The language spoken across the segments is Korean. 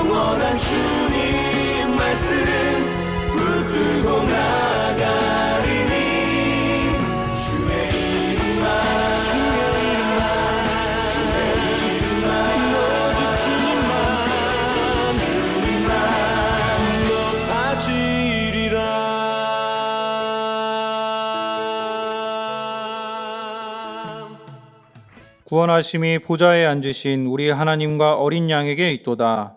영원한 주님 말씀 붙들고 나가리니 주의 이름만 오직 주님만 높아지리라. 구원하심이 보좌에 앉으신 우리 하나님과 어린 양에게 있도다.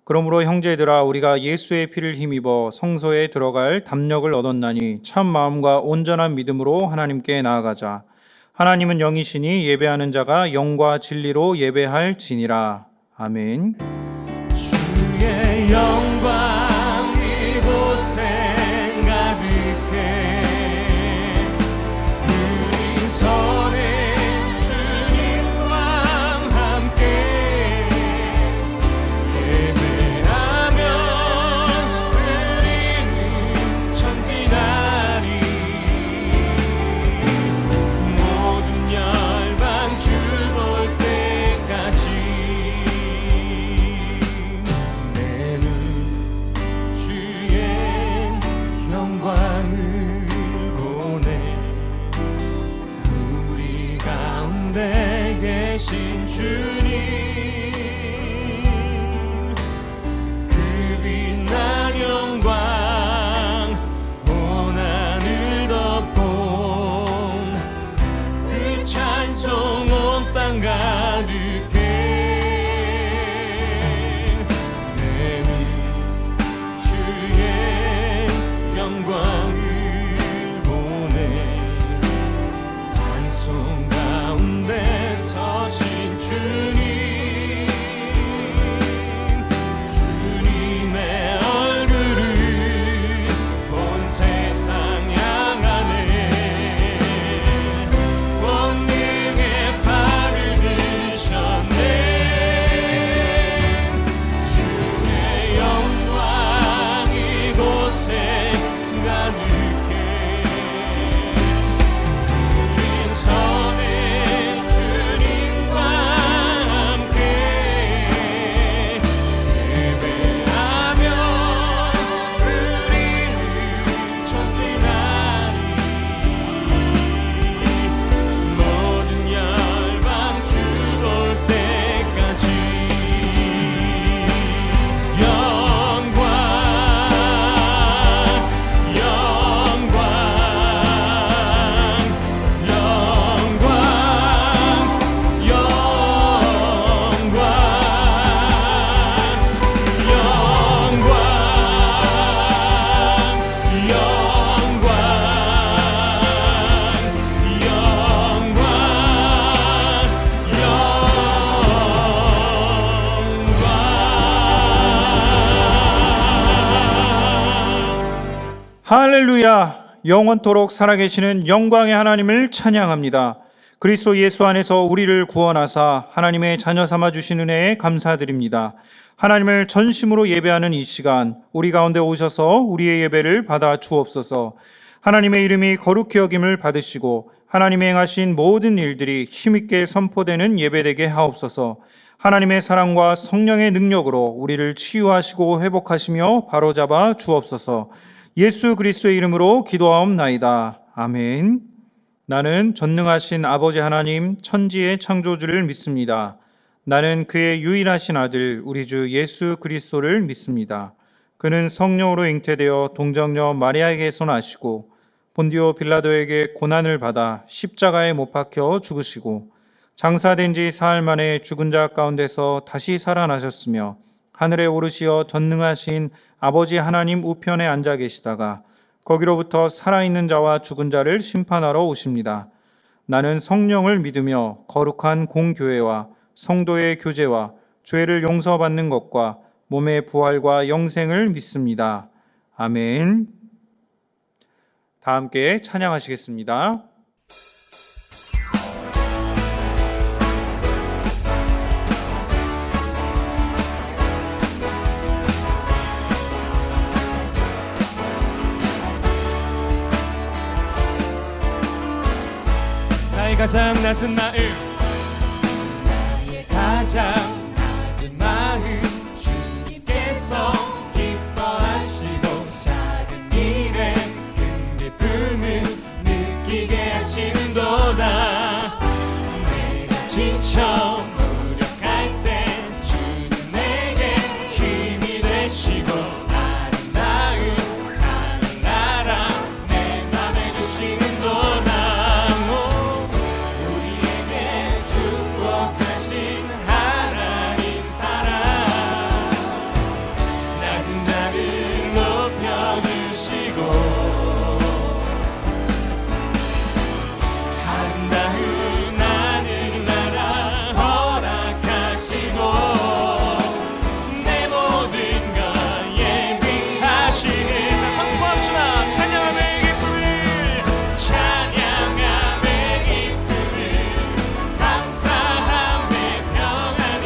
그러므로 형제들아, 우리가 예수의 피를 힘입어 성소에 들어갈 담력을 얻었나니 참 마음과 온전한 믿음으로 하나님께 나아가자. 하나님은 영이시니 예배하는 자가 영과 진리로 예배할 지니라. 아멘. 주의 영광 이곳에 가득해 우리 손에 계신 주님 그 빛난 영광 온 하늘 덮고 그 찬송 온 땅 가득해 내는 주의 영광을 보내 찬송 가운데 서신 주님의 얼굴을 온 세상 향하네 권능의 팔을 드셨네 주의 영광 이곳에 가득해 우린 선의 주님과 함께 예배하며 우리는 전진하리 모든 열방 주 볼 때까지 영광 영광 할렐루야! 영원토록 살아계시는 영광의 하나님을 찬양합니다. 그리스도 예수 안에서 우리를 구원하사 하나님의 자녀 삼아 주신 은혜에 감사드립니다. 하나님을 전심으로 예배하는 이 시간 우리 가운데 오셔서 우리의 예배를 받아 주옵소서. 하나님의 이름이 거룩히 여김을 받으시고 하나님의 행하신 모든 일들이 힘있게 선포되는 예배되게 하옵소서. 하나님의 사랑과 성령의 능력으로 우리를 치유하시고 회복하시며 바로잡아 주옵소서. 예수 그리스도의 이름으로 기도하옵나이다. 아멘. 나는 전능하신 아버지 하나님 천지의 창조주를 믿습니다. 나는 그의 유일하신 아들 우리 주 예수 그리스도를 믿습니다. 그는 성령으로 잉태되어 동정녀 마리아에게서 나시고 본디오 빌라도에게 고난을 받아 십자가에 못 박혀 죽으시고 장사된 지 사흘 만에 죽은 자 가운데서 다시 살아나셨으며 하늘에 오르시어 전능하신 아버지 하나님 우편에 앉아 계시다가 거기로부터 살아있는 자와 죽은 자를 심판하러 오십니다. 나는 성령을 믿으며 거룩한 공교회와 성도의 교제와 죄를 용서받는 것과 몸의 부활과 영생을 믿습니다. 아멘. 다 함께 찬양하시겠습니다. 나의 가장 낮은 마음 나의 가장 낮은 마음 주님께 되시고 아름다운 하늘나라 내 맘에 주시는도다. 우리에게 축복하신 하나님 사랑 낮은 자를 높여주시고 아름다운 하늘나라 허락하시고 내 모든 것 예비하시네. 자, 선포합시다. 찬양함의 기쁨을 찬양함의 기쁨을 감사함의 평안을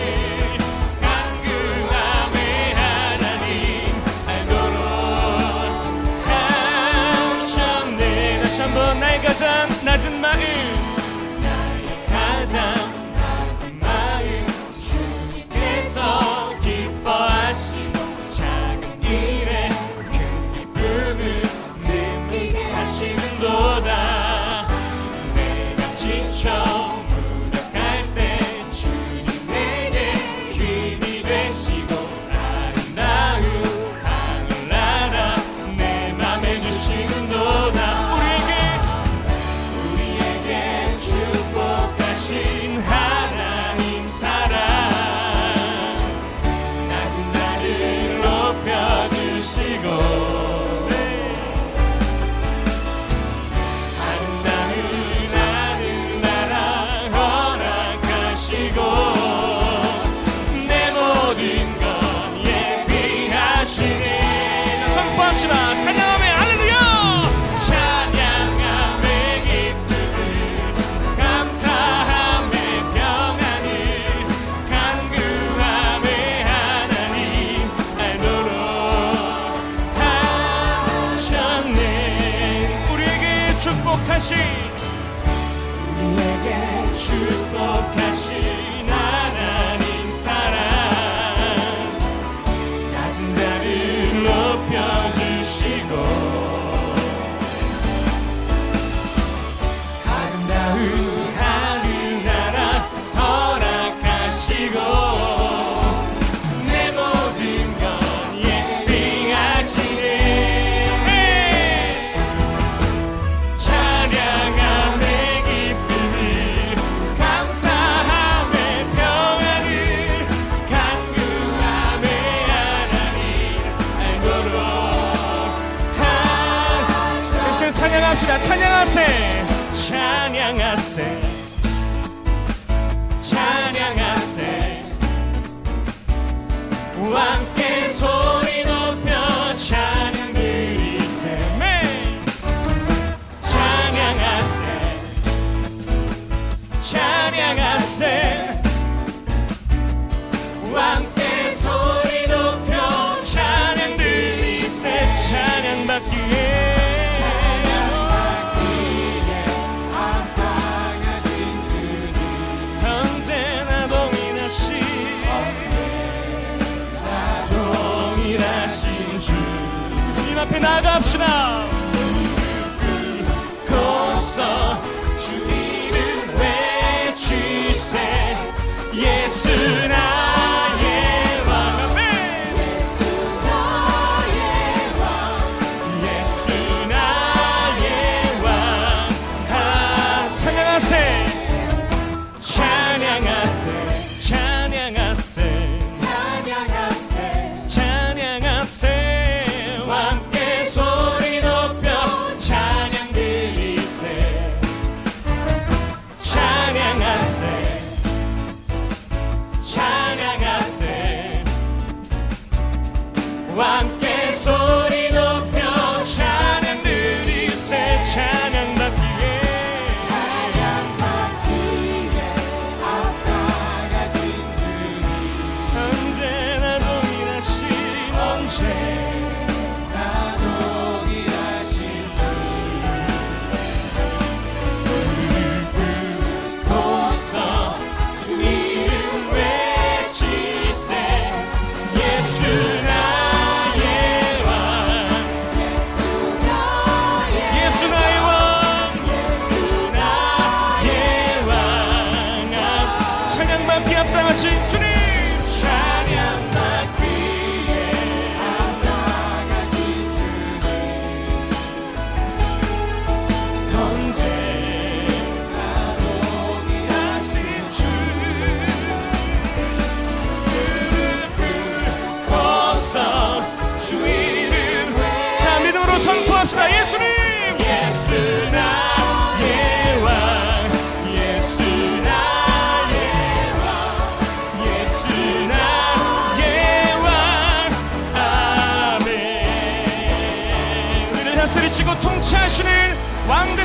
간구함의 하나님 알도록 하셨네. 다시 한번 나의 가장 낮은 마음 가장 낮은 마음 주님께서 기뻐하시고 작은 일에 큰 기쁨을 느끼게 하시는도다. 내가 지쳐 무력할 때 주님 내게 힘이 되시고 아름다운 하늘나라 내 맘에 주시는도다. 우리에게 축복하신 하나님 사랑 낮은 자를 높여주시고 아름다운 하늘나라 허락하시고 내 모든 것 예비하시네. 선포합시다. 찬양하며 할렐루야. 찬양함의 기쁨을 감사함의 평안을 간구함의 하나님 알도록 하셨네. 우리에게 축복하신 하나님 사랑 낮은 자를 높여주시고 아름다운 하늘나라 허락하시고 내 모든 것 예비하시네. 찬양함의 기쁨을 감사함의 평안을 간구함의 하나님 알도록 계속해서 찬양합시다. 찬양하세 찬양하세 찬양하세 함께 소리 높여 찬양 드리세. 찬양하세 찬양하세 함께 소리 높여 찬양 드리세. 찬양받기에 언제나 동일하신 주님 앞에 나갑시다. 고서 주 이름 외치세. 예수 나의 왕. 예수 나의 왕. 예수 나의 왕. 찬양하세 찬양하세 찬양하세 찬양하세 함께 소리 높여 찬양 드리세. 찬양하세 찬양하세 함께 소리 높여 찬양 드리세. 찬양받기에 언제나 동일하신 고서 주 이름 외치세. 예수 나의 왕. 예수 나의 왕. 찬양받기 합당하신 주님. 찬양받기에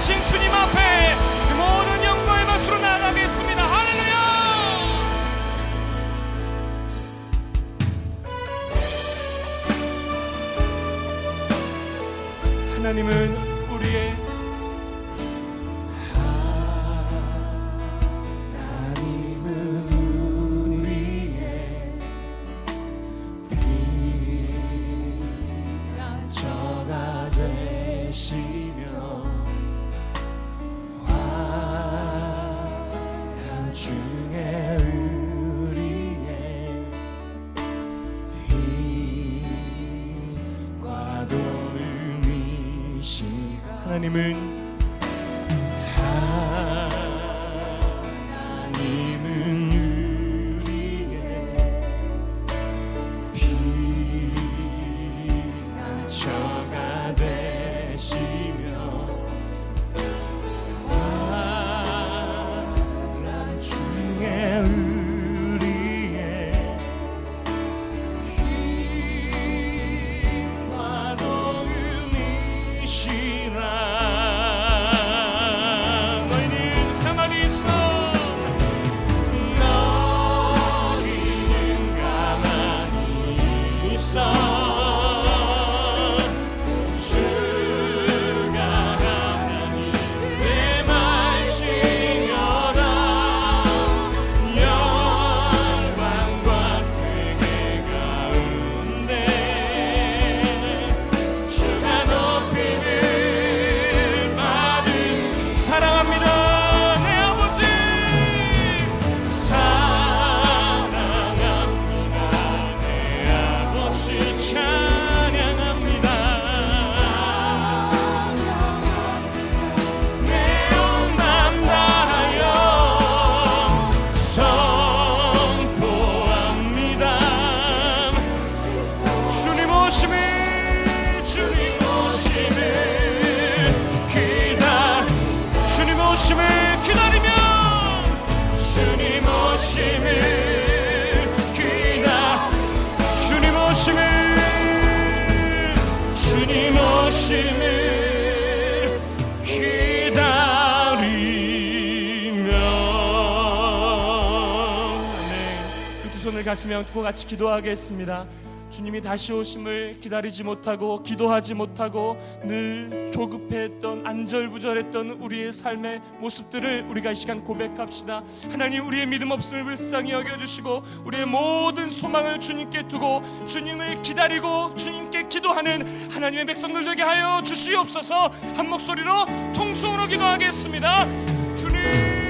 되신 주님 앞에 모든 영광의 박수로 나아가겠습니다. 할렐루야. 하나님은 우리의 저가 되시며 환난 중에 우리의 힘과 도움이시라. 하나님은 우리의 피난처가 되시며 환난 중에 우리의 힘과 도움이시라. 너희는 가만히 있어. 너희는 가만히 있어. 주가 하나님 내 말씀이여라. 영광과 세계 가운데 주가 높임을 받은 사랑합니다. 내 아버지 사랑합니다. 내 아버지 찬양합니다. 내 영남 다하여 선포합니다. 주님 오심을 기다리며 주님 오심을 기다리며. 네, 그 두 손을 가슴에 얹고 같이 기도하겠습니다. 주님이 다시 오심을 기다리지 못하고 기도하지 못하고 늘 조급해했던 안절부절했던 우리의 삶의 모습들을 우리가 이 시간 고백합시다. 하나님, 우리의 믿음 없음을 불쌍히 여겨주시고 우리의 모든 소망을 주님께 두고 주님을 기다리고 주님께 기도하는 하나님의 백성들 되게 하여 주시옵소서. 한 목소리로 통성으로 기도하겠습니다. 주님,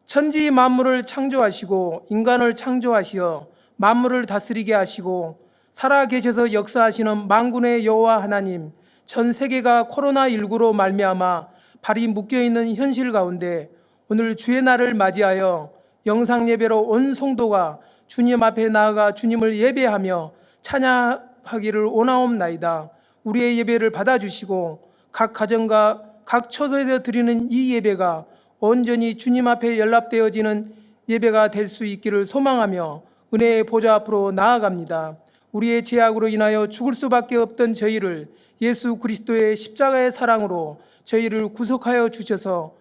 천지 만물을 창조하시고 인간을 창조하시어 만물을 다스리게 하시고 살아계셔서 역사하시는 만군의 여호와 하나님, 전 세계가 코로나19로 말미암아 발이 묶여있는 현실 가운데 오늘 주의 날을 맞이하여 영상 예배로 온 성도가 주님 앞에 나아가 주님을 예배하며 찬양하기를 원하옵나이다. 우리의 예배를 받아주시고 각 가정과 각 처소에서 드리는 이 예배가 온전히 주님 앞에 연락되어지는 예배가 될 수 있기를 소망하며 은혜의 보좌 앞으로 나아갑니다. 우리의 죄악으로 인하여 죽을 수밖에 없던 저희를 예수 그리스도의 십자가의 사랑으로 저희를 구속하여 주셔서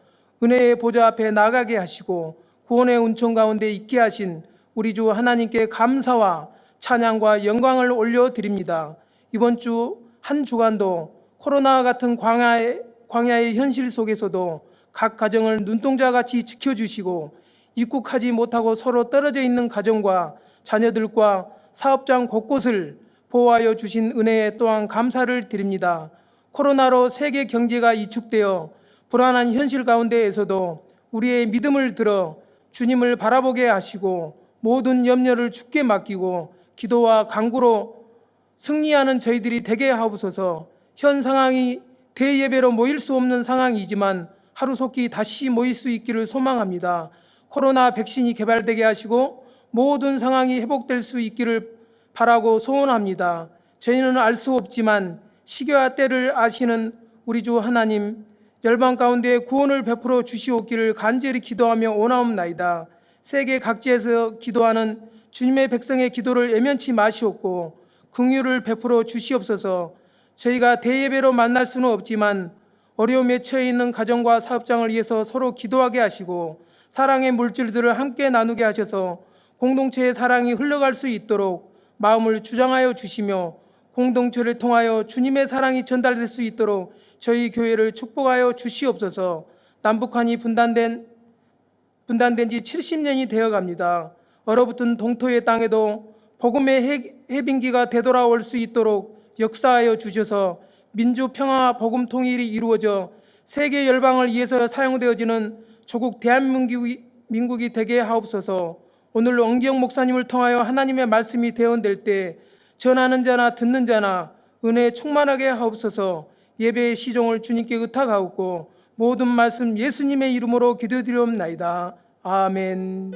은혜의 보좌 앞에 나가게 하시고 구원의 은총 가운데 있게 하신 우리 주 하나님께 감사와 찬양과 영광을 올려드립니다. 이번 주 한 주간도 코로나 같은 광야의 현실 속에서도 각 가정을 눈동자같이 지켜주시고 입국하지 못하고 서로 떨어져 있는 가정과 자녀들과 사업장 곳곳을 보호하여 주신 은혜에 또한 감사를 드립니다. 코로나로 세계 경제가 위축되어 불안한 현실 가운데에서도 우리의 믿음을 들어 주님을 바라보게 하시고 모든 염려를 주께 맡기고 기도와 간구로 승리하는 저희들이 되게 하옵소서. 현 상황이 대예배로 모일 수 없는 상황이지만 하루속히 다시 모일 수 있기를 소망합니다. 코로나 백신이 개발되게 하시고 모든 상황이 회복될 수 있기를 바라고 소원합니다. 저희는 알 수 없지만 시기와 때를 아시는 우리 주 하나님, 열방 가운데 구원을 베풀어 주시옵기를 간절히 기도하며 원하옵나이다. 세계 각지에서 기도하는 주님의 백성의 기도를 예면치 마시옵고 긍휼을 베풀어 주시옵소서. 저희가 대예배로 만날 수는 없지만 어려움에 처해 있는 가정과 사업장을 위해서 서로 기도하게 하시고 사랑의 물질들을 함께 나누게 하셔서 공동체의 사랑이 흘러갈 수 있도록 마음을 주장하여 주시며 공동체를 통하여 주님의 사랑이 전달될 수 있도록 저희 교회를 축복하여 주시옵소서. 남북한이 분단된 지 70년이 되어갑니다. 얼어붙은 동토의 땅에도 복음의 해빙기가 되돌아올 수 있도록 역사하여 주셔서 민주 평화와 복음 통일이 이루어져 세계 열방을 위해서 사용되어지는 조국 대한민국이 되게 하옵소서. 오늘 엉기영 목사님을 통하여 하나님의 말씀이 대언될 때 전하는 자나 듣는 자나 은혜에 충만하게 하옵소서. 예배의 시종을 주님께 의탁하옵고 모든 말씀 예수님의 이름으로 기도드리옵나이다. 아멘.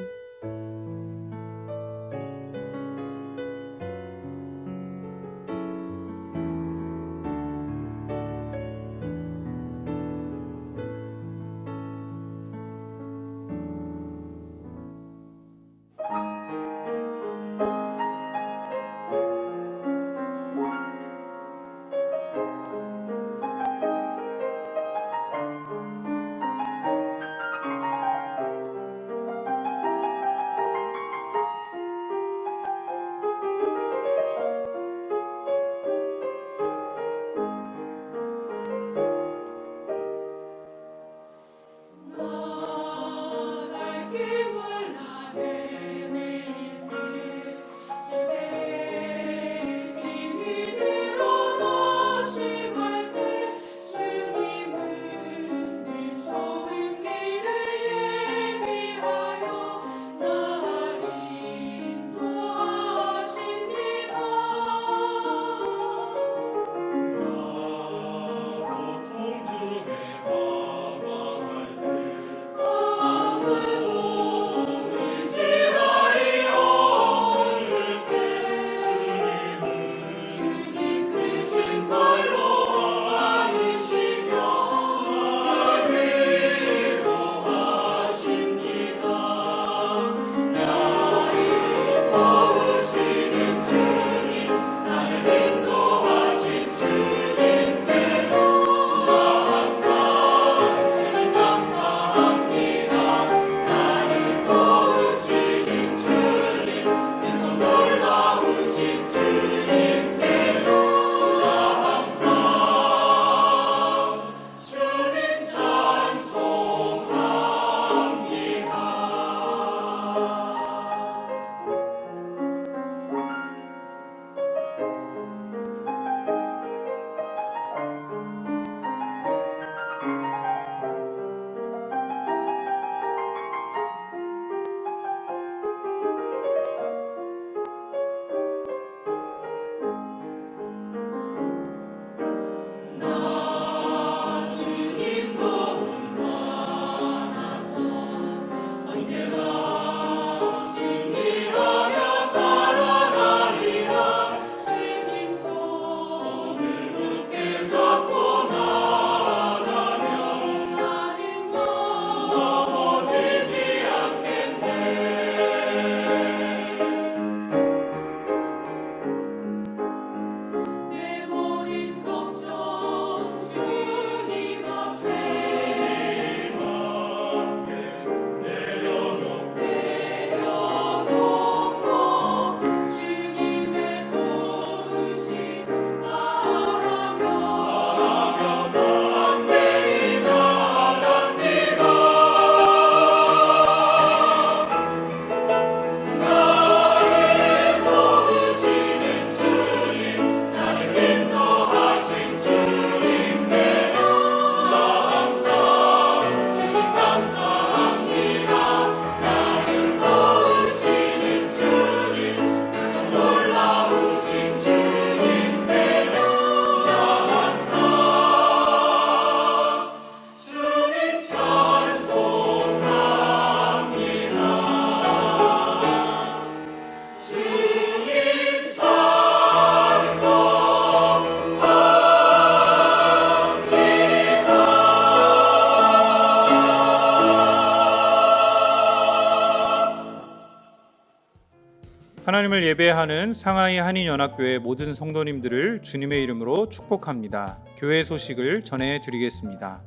하나님을 예배하는 상하이 한인연합교회 모든 성도님들을 주님의 이름으로 축복합니다. 교회 소식을 전해드리겠습니다.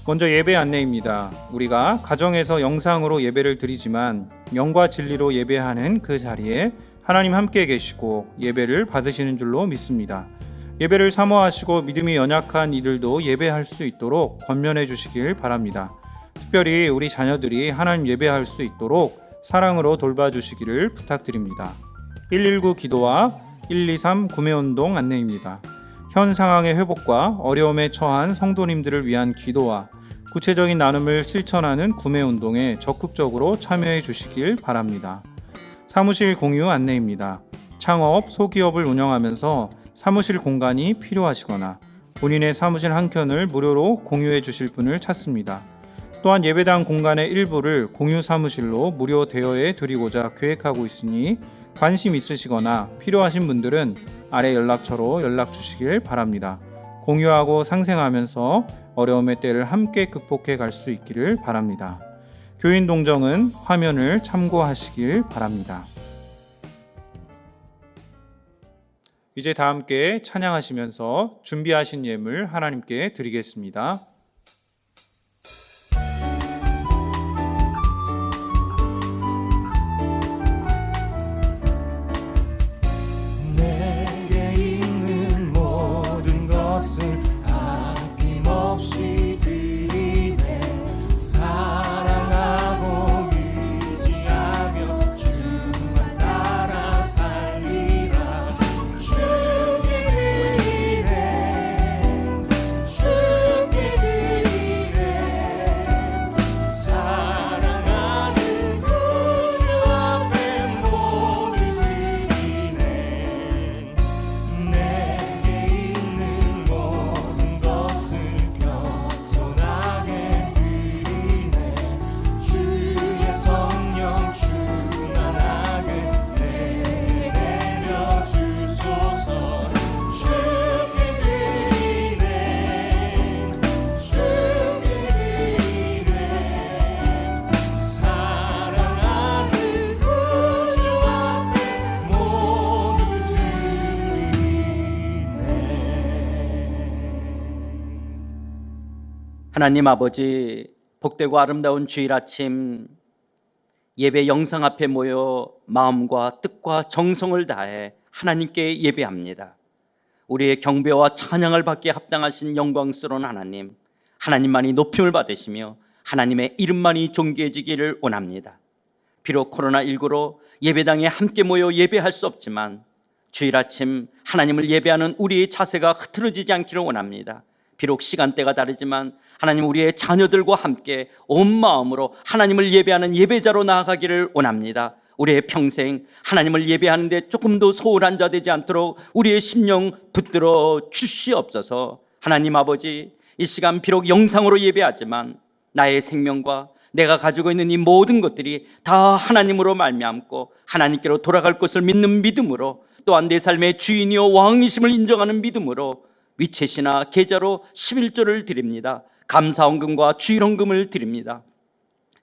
먼저 예배 안내입니다. 우리가 가정에서 영상으로 예배를 드리지만 영과 진리로 예배하는 그 자리에 하나님 함께 계시고 예배를 받으시는 줄로 믿습니다. 예배를 사모하시고 믿음이 연약한 이들도 예배할 수 있도록 권면해 주시길 바랍니다. 특별히 우리 자녀들이 하나님 예배할 수 있도록 사랑으로 돌봐주시기를 부탁드립니다. 119 기도와 123 구매운동 안내입니다. 현 상황의 회복과 어려움에 처한 성도님들을 위한 기도와 구체적인 나눔을 실천하는 구매운동에 적극적으로 참여해 주시길 바랍니다. 사무실 공유 안내입니다. 창업, 소기업을 운영하면서 사무실 공간이 필요하시거나 본인의 사무실 한 켠을 무료로 공유해 주실 분을 찾습니다. 또한 예배당 공간의 일부를 공유 사무실로 무료 대여해 드리고자 계획하고 있으니 관심 있으시거나 필요하신 분들은 아래 연락처로 연락 주시길 바랍니다. 공유하고 상생하면서 어려움의 때를 함께 극복해 갈 수 있기를 바랍니다. 교인 동정은 화면을 참고하시길 바랍니다. 이제 다 함께 찬양하시면서 준비하신 예물 하나님께 드리겠습니다. 내게 있는 모든 것을 아낌없이 드리네. 사랑하고 의지하며 주만 따라 살리라. 주께 드리네, 주께 드리네. 사랑하는 구주 앞에 모두 드리네. 내게 있는 모든 것을 겸손하게 드리네. 주의 성령 충만하게 내려 주소서. 주께 드리네, 주께 드리네. 사랑하는 구주 앞에 모두 하나님 아버지, 복되고 아름다운 주일 아침 예배 영상 앞에 모여 마음과 뜻과 정성을 다해 하나님께 예배합니다. 우리의 경배와 찬양을 받기에 합당하신 영광스러운 하나님, 하나님만이 높임을 받으시며 하나님의 이름만이 존귀해지기를 원합니다. 비록 코로나19로 예배당에 함께 모여 예배할 수 없지만 주일 아침 하나님을 예배하는 우리의 자세가 흐트러지지 않기를 원합니다. 비록 시간대가 다르지만 하나님, 우리의 자녀들과 함께 온 마음으로 하나님을 예배하는 예배자로 나아가기를 원합니다. 우리의 평생 하나님을 예배하는데 조금도 소홀한 자 되지 않도록 우리의 심령 붙들어 주시옵소서. 하나님 아버지, 이 시간 비록 영상으로 예배하지만 나의 생명과 내가 가지고 있는 이 모든 것들이 다 하나님으로 말미암고 하나님께로 돌아갈 것을 믿는 믿음으로, 또한 내 삶의 주인이요 왕이심을 인정하는 믿음으로 위채시나 계좌로 11조를 드립니다. 감사 헌금과 주일 헌금을 드립니다.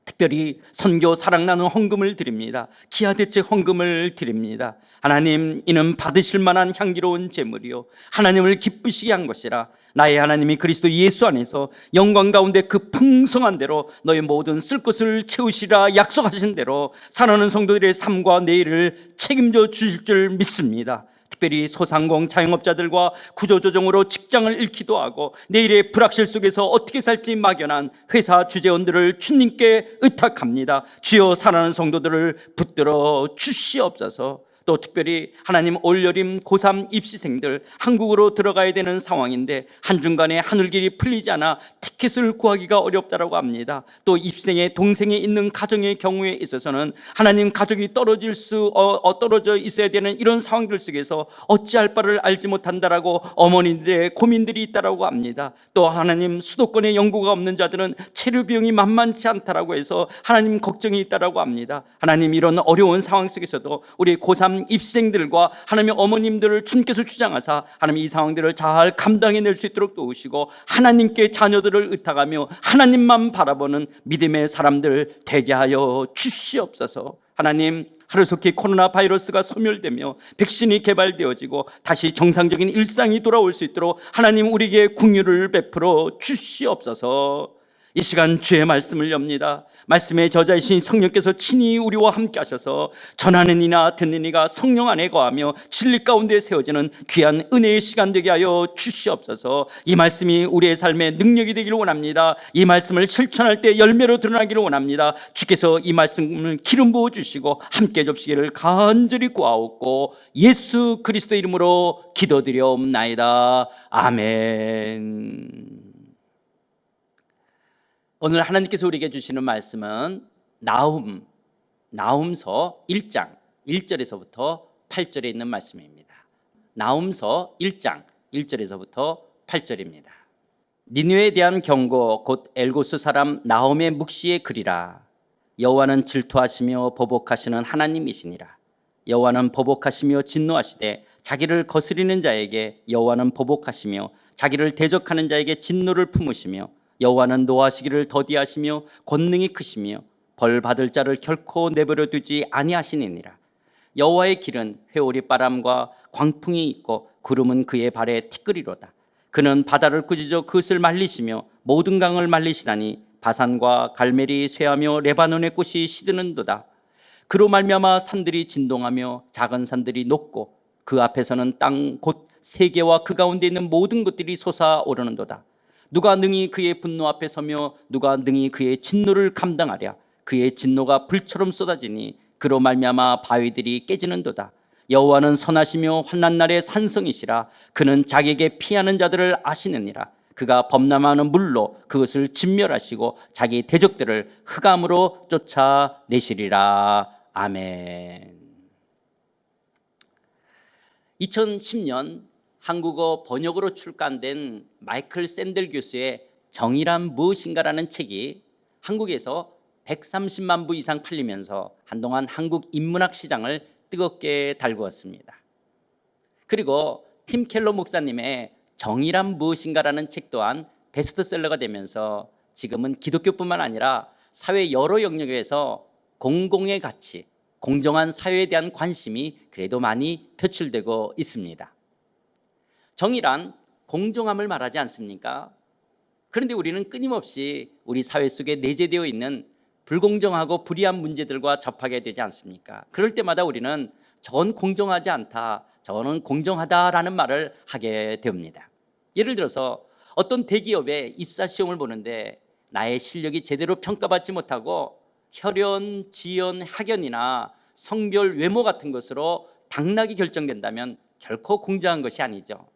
특별히 선교 사랑 나누 헌금을 드립니다. 기아 대책 헌금을 드립니다. 하나님, 이는 받으실 만한 향기로운 제물이요 하나님을 기쁘시게 한 것이라. 나의 하나님이 그리스도 예수 안에서 영광 가운데 그 풍성한 대로 너의 모든 쓸 것을 채우시라 약속하신 대로 사랑하는 성도들의 삶과 내일을 책임져 주실 줄 믿습니다. 특별히 소상공 자영업자들과 구조조정으로 직장을 잃기도 하고 내일의 불확실 속에서 어떻게 살지 막연한 회사 주재원들을 주님께 의탁합니다. 주여, 사랑하는 성도들을 붙들어 주시옵소서. 또 특별히 하나님, 올여름 고3 입시생들 한국으로 들어가야 되는 상황인데 한중간에 하늘길이 풀리지 않아 티켓을 구하기가 어렵다고 합니다. 또 입생의 동생이 있는 가정의 경우에 있어서는 하나님, 가족이 떨어져 있어야 되는 이런 상황들 속에서 어찌할 바를 알지 못한다라고 어머니들의 고민들이 있다고 합니다. 또 하나님, 수도권에 연고가 없는 자들은 체류 비용이 만만치 않다라고 해서 하나님 걱정이 있다고 합니다. 하나님, 이런 어려운 상황 속에서도 우리 고3 입생들과 하나님의 어머님들을 주님께서 주장하사 하나님 이 상황들을 잘 감당해낼 수 있도록 도우시고 하나님께 자녀들을 의탁하며 하나님만 바라보는 믿음의 사람들 되게 하여 주시옵소서. 하나님, 하루속히 코로나 바이러스가 소멸되며 백신이 개발되어지고 다시 정상적인 일상이 돌아올 수 있도록 하나님 우리에게 긍휼을 베풀어 주시옵소서. 이 시간 주의 말씀을 엽니다. 말씀의 저자이신 성령께서 친히 우리와 함께 하셔서 전하는 이나 듣는 이가 성령 안에 거하며 진리 가운데 세워지는 귀한 은혜의 시간 되게 하여 주시옵소서. 이 말씀이 우리의 삶의 능력이 되기를 원합니다. 이 말씀을 실천할 때 열매로 드러나기를 원합니다. 주께서 이 말씀을 기름 부어 주시고 함께 접시기를 간절히 구하옵고 예수 그리스도 이름으로 기도드려옵나이다. 아멘. 오늘 하나님께서 우리에게 주시는 말씀은 나훔서 1장 1절에서부터 8절에 있는 말씀입니다. 나훔서 1장 1절에서부터 8절입니다. 니느웨에 대한 경고 곧 엘고스 사람 나홈의 묵시의 글이라. 여호와는 질투하시며 보복하시는 하나님이시니라. 여호와는 보복하시며 진노하시되 자기를 거스리는 자에게 여호와는 보복하시며 자기를 대적하는 자에게 진노를 품으시며 여호와는 노하시기를 더디하시며 권능이 크시며 벌 받을 자를 결코 내버려 두지 아니하시니라. 여호와의 길은 회오리 바람과 광풍이 있고 구름은 그의 발에 티끌이로다. 그는 바다를 꾸짖어 그것을 말리시며 모든 강을 말리시다니 바산과 갈멜이 쇠하며 레바논의 꽃이 시드는도다. 그로 말미암아 산들이 진동하며 작은 산들이 녹고 그 앞에서는 땅 곧 세계와 그 가운데 있는 모든 것들이 솟아오르는도다. 누가 능히 그의 분노 앞에 서며 누가 능히 그의 진노를 감당하랴. 그의 진노가 불처럼 쏟아지니 그로 말미암아 바위들이 깨지는도다. 여호와는 선하시며 환난 날의 산성이시라. 그는 자기에게 피하는 자들을 아시느니라. 그가 범람하는 물로 그것을 진멸하시고 자기 대적들을 흑암으로 쫓아내시리라. 아멘. 2010년 한국어 번역으로 출간된 마이클 샌델 교수의 정의란 무엇인가라는 책이 한국에서 130만 부 이상 팔리면서 한동안 한국 인문학 시장을 뜨겁게 달구었습니다. 그리고 팀 켈러 목사님의 정의란 무엇인가라는 책 또한 베스트셀러가 되면서 지금은 기독교뿐만 아니라 사회 여러 영역에서 공공의 가치, 공정한 사회에 대한 관심이 그래도 많이 표출되고 있습니다. 정의란 공정함을 말하지 않습니까? 그런데 우리는 끊임없이 우리 사회 속에 내재되어 있는 불공정하고 불이한 문제들과 접하게 되지 않습니까? 그럴 때마다 우리는 저건 공정하지 않다, 저거는 공정하다라는 말을 하게 됩니다. 예를 들어서 어떤 대기업에 입사 시험을 보는데 나의 실력이 제대로 평가받지 못하고 혈연, 지연, 학연이나 성별, 외모 같은 것으로 당락이 결정된다면 결코 공정한 것이 아니죠.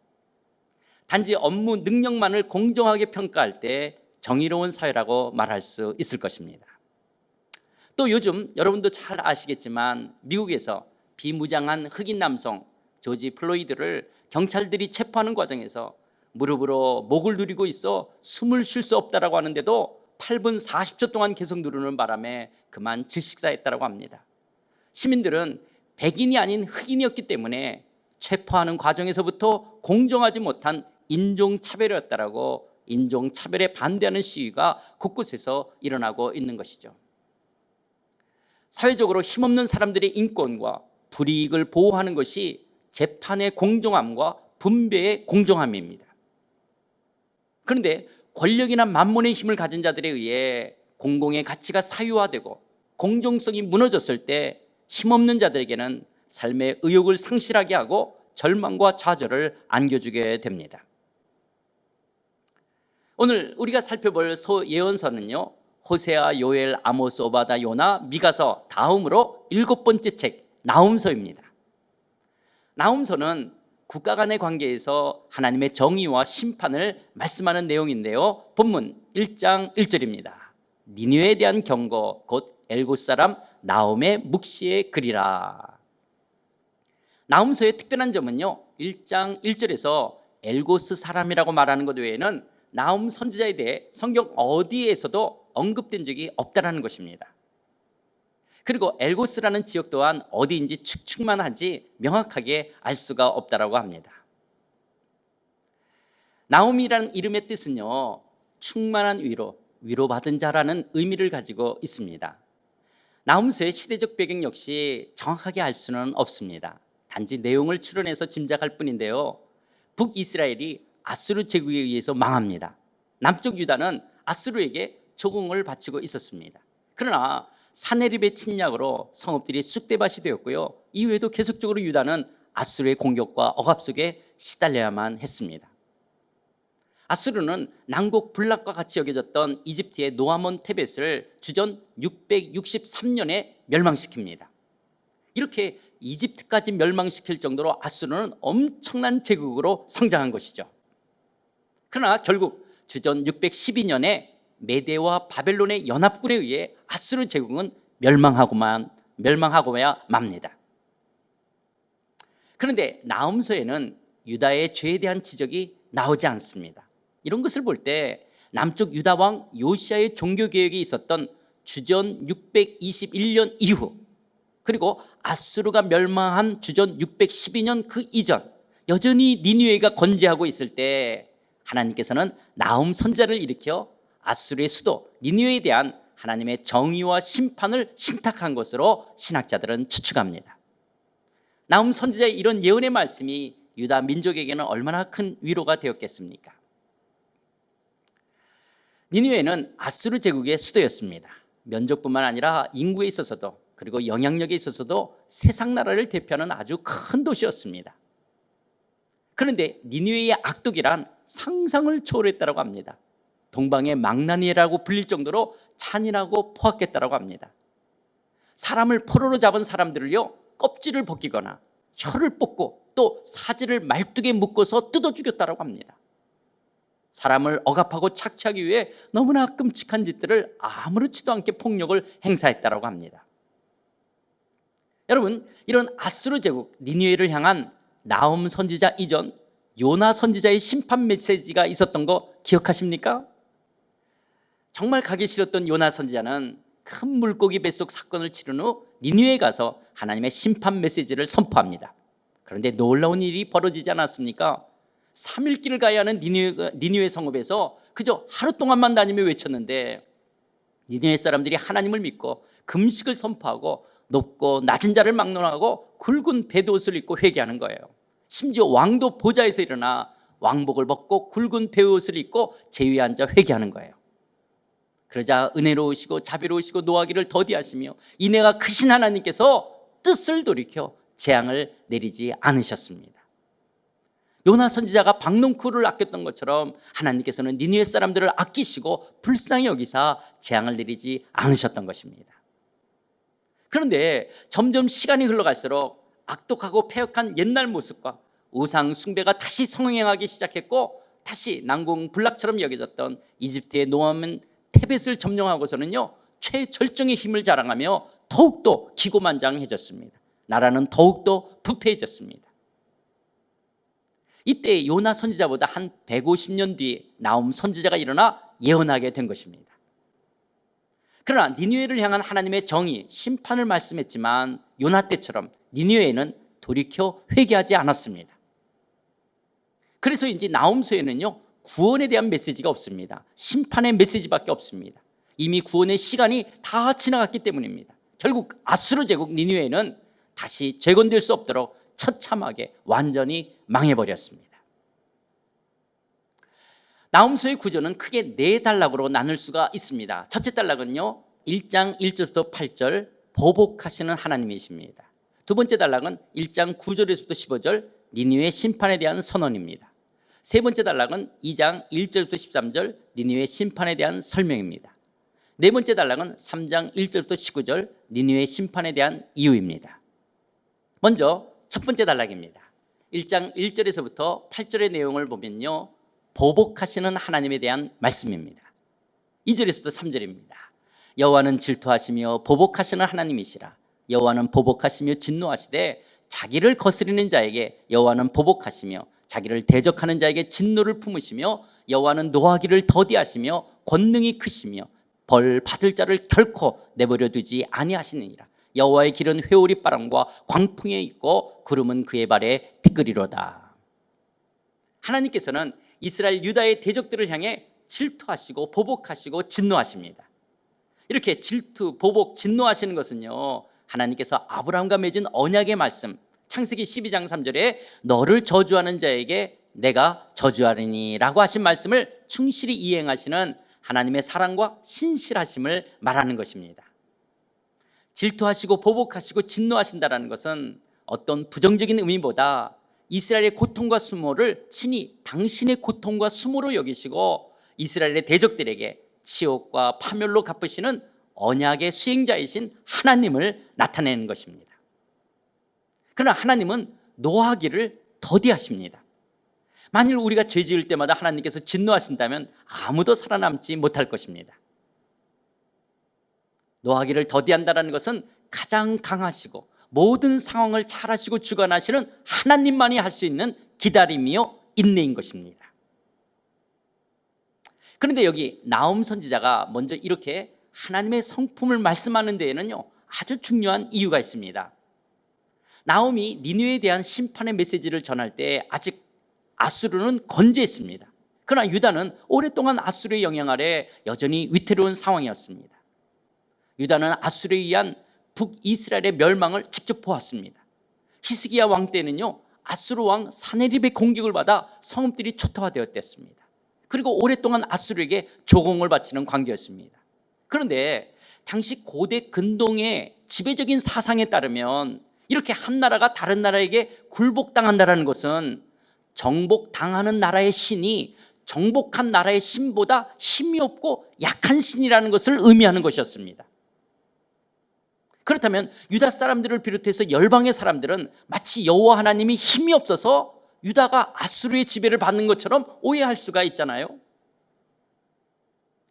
단지 업무 능력만을 공정하게 평가할 때 정의로운 사회라고 말할 수 있을 것입니다. 또 요즘 여러분도 잘 아시겠지만 미국에서 비무장한 흑인 남성 조지 플로이드를 경찰들이 체포하는 과정에서 무릎으로 목을 누리고 있어 숨을 쉴 수 없다라고 하는데도 8분 40초 동안 계속 누르는 바람에 그만 질식사했다라고 합니다. 시민들은 백인이 아닌 흑인이었기 때문에 체포하는 과정에서부터 공정하지 못한 인종차별이었다라고 인종차별에 반대하는 시위가 곳곳에서 일어나고 있는 것이죠. 사회적으로 힘없는 사람들의 인권과 불이익을 보호하는 것이 재판의 공정함과 분배의 공정함입니다. 그런데 권력이나 만몬의 힘을 가진 자들에 의해 공공의 가치가 사유화되고 공정성이 무너졌을 때 힘없는 자들에게는 삶의 의욕을 상실하게 하고 절망과 좌절을 안겨주게 됩니다. 오늘 우리가 살펴볼 예언서는요, 호세아, 요엘, 아모스, 오바다, 요나, 미가서 다음으로 7번째 책 나훔서입니다. 나훔서는 국가 간의 관계에서 하나님의 정의와 심판을 말씀하는 내용인데요, 본문 1장 1절입니다. 니느웨에 대한 경고 곧 엘고스 사람 나홈의 묵시의 글이라. 나훔서의 특별한 점은요, 1장 1절에서 엘고스 사람이라고 말하는 것 외에는 나훔 선지자에 대해 성경 어디에서도 언급된 적이 없다는 것입니다. 그리고 엘고스라는 지역 또한 어디인지 추측만 하지 명확하게 알 수가 없다라고 합니다. 나홈이라는 이름의 뜻은요, 충만한 위로받은 자라는 의미를 가지고 있습니다. 나훔서의 시대적 배경 역시 정확하게 알 수는 없습니다. 단지 내용을 추론해서 짐작할 뿐인데요. 북이스라엘이 아수르 제국에 의해서 망합니다. 남쪽 유다는 아수르에게 조공을 바치고 있었습니다. 그러나 사네립의 침략으로 성읍들이 쑥대밭이 되었고요. 이후에도 계속적으로 유다는 아수르의 공격과 억압 속에 시달려야만 했습니다. 아수르는 난국 불락과 같이 여겨졌던 이집트의 노아몬 테벳을 주전 663년에 멸망시킵니다. 이렇게 이집트까지 멸망시킬 정도로 아수르는 엄청난 제국으로 성장한 것이죠. 그러나 결국 주전 612년에 메대와 바벨론의 연합군에 의해 아수르 제국은 멸망하고야 맙니다. 그런데 나훔서에는 유다의 죄에 대한 지적이 나오지 않습니다. 이런 것을 볼 때 남쪽 유다 왕 요시야의 종교 개혁이 있었던 주전 621년 이후, 그리고 아수르가 멸망한 주전 612년 그 이전, 여전히 니느웨가 건재하고 있을 때 하나님께서는 나훔 선지자를 일으켜 아수르의 수도 니느웨에 대한 하나님의 정의와 심판을 신탁한 것으로 신학자들은 추측합니다. 나훔 선지자의 이런 예언의 말씀이 유다 민족에게는 얼마나 큰 위로가 되었겠습니까? 니느웨는 아수르 제국의 수도였습니다. 면적뿐만 아니라 인구에 있어서도, 그리고 영향력에 있어서도 세상 나라를 대표하는 아주 큰 도시였습니다. 그런데 니느웨의 악독이란 상상을 초월했다고 합니다. 동방의 망나니라고 불릴 정도로 잔인하고 포악했다고 합니다. 사람을 포로로 잡은 사람들을요, 껍질을 벗기거나 혀를 뽑고 또 사지를 말뚝에 묶어서 뜯어 죽였다고 합니다. 사람을 억압하고 착취하기 위해 너무나 끔찍한 짓들을 아무렇지도 않게 폭력을 행사했다고 합니다. 여러분, 이런 아수르 제국 니느웨를 향한 나훔 선지자 이전 요나 선지자의 심판 메시지가 있었던 거 기억하십니까? 정말 가기 싫었던 요나 선지자는 큰 물고기 뱃속 사건을 치른 후 니느웨에 가서 하나님의 심판 메시지를 선포합니다. 그런데 놀라운 일이 벌어지지 않았습니까? 3일 길을 가야 하는 니느웨 성읍에서 그저 하루 동안만 다니며 외쳤는데 니느웨 사람들이 하나님을 믿고 금식을 선포하고 높고 낮은 자를 막론하고 굵은 베옷을 입고 회개하는 거예요. 심지어 왕도 보좌에서 일어나 왕복을 벗고 굵은 베옷을 입고 제위에 앉아 회개하는 거예요. 그러자 은혜로우시고 자비로우시고 노하기를 더디하시며 인애가 크신 하나님께서 뜻을 돌이켜 재앙을 내리지 않으셨습니다. 요나 선지자가 박농쿨을 아꼈던 것처럼 하나님께서는 니느웨 사람들을 아끼시고 불쌍히 여기사 재앙을 내리지 않으셨던 것입니다. 그런데 점점 시간이 흘러갈수록 악독하고 패역한 옛날 모습과 우상 숭배가 다시 성행하기 시작했고, 다시 난공불락처럼 여겨졌던 이집트의 노아몬 테벳을 점령하고서는요, 최절정의 힘을 자랑하며 더욱더 기고만장해졌습니다. 나라는 더욱더 부패해졌습니다. 이때 요나 선지자보다 한 150년 뒤에 나훔 선지자가 일어나 예언하게 된 것입니다. 그러나 니느웨를 향한 하나님의 정의, 심판을 말씀했지만 요나 때처럼 니느웨는 돌이켜 회개하지 않았습니다. 그래서인지 나훔서에는요, 구원에 대한 메시지가 없습니다. 심판의 메시지밖에 없습니다. 이미 구원의 시간이 다 지나갔기 때문입니다. 결국 아수르 제국 니느웨는 다시 재건될 수 없도록 처참하게 완전히 망해버렸습니다. 나훔서의 구조는 크게 네 단락으로 나눌 수가 있습니다. 첫째 단락은요, 1장 1절부터 8절 보복하시는 하나님이십니다. 두 번째 단락은 1장 9절에서부터 15절 니느웨 심판에 대한 선언입니다. 세 번째 단락은 2장 1절부터 13절 니느웨 심판에 대한 설명입니다. 네 번째 단락은 3장 1절부터 19절 니느웨 심판에 대한 이유입니다. 먼저 첫 번째 단락입니다. 1장 1절에서부터 8절의 내용을 보면요, 보복하시는 하나님에 대한 말씀입니다. 2절에서부터 3절입니다. 여호와는 질투하시며 보복하시는 하나님이시라. 여호와는 보복하시며 진노하시되 자기를 거스리는 자에게 여호와는 보복하시며 자기를 대적하는 자에게 진노를 품으시며 여호와는 노하기를 더디하시며 권능이 크시며 벌 받을 자를 결코 내버려 두지 아니하시느니라. 여호와의 길은 회오리 바람과 광풍에 있고 구름은 그의 발에 티끌이로다. 하나님께서는 이스라엘 유다의 대적들을 향해 질투하시고 보복하시고 진노하십니다. 이렇게 질투, 보복, 진노하시는 것은요, 하나님께서 아브라함과 맺은 언약의 말씀, 창세기 12장 3절에 너를 저주하는 자에게 내가 저주하리니 라고 하신 말씀을 충실히 이행하시는 하나님의 사랑과 신실하심을 말하는 것입니다. 질투하시고 보복하시고 진노하신다는 것은 어떤 부정적인 의미보다 이스라엘의 고통과 수모를 친히 당신의 고통과 수모로 여기시고 이스라엘의 대적들에게 치욕과 파멸로 갚으시는 언약의 수행자이신 하나님을 나타내는 것입니다. 그러나 하나님은 노하기를 더디하십니다. 만일 우리가 죄 지을 때마다 하나님께서 진노하신다면 아무도 살아남지 못할 것입니다. 노하기를 더디한다는 것은 가장 강하시고 모든 상황을 잘 하시고 주관하시는 하나님만이 할 수 있는 기다림이요 인내인 것입니다. 그런데 여기 나홈 선지자가 먼저 이렇게 하나님의 성품을 말씀하는 데에는요 아주 중요한 이유가 있습니다. 나홈이 니느웨에 대한 심판의 메시지를 전할 때 아직 아수르는 건재했습니다. 그러나 유다는 오랫동안 아수르의 영향 아래 여전히 위태로운 상황이었습니다. 유다는 아수르에 의한 북이스라엘의 멸망을 직접 보았습니다. 히스기야 왕 때는요 아수르 왕 사네립의 공격을 받아 성읍들이 초토화되었습니다. 그리고 오랫동안 아수르에게 조공을 바치는 관계였습니다. 그런데 당시 고대 근동의 지배적인 사상에 따르면 이렇게 한 나라가 다른 나라에게 굴복당한다는 것은 정복당하는 나라의 신이 정복한 나라의 신보다 힘이 없고 약한 신이라는 것을 의미하는 것이었습니다. 그렇다면 유다 사람들을 비롯해서 열방의 사람들은 마치 여호와 하나님이 힘이 없어서 유다가 아수르의 지배를 받는 것처럼 오해할 수가 있잖아요.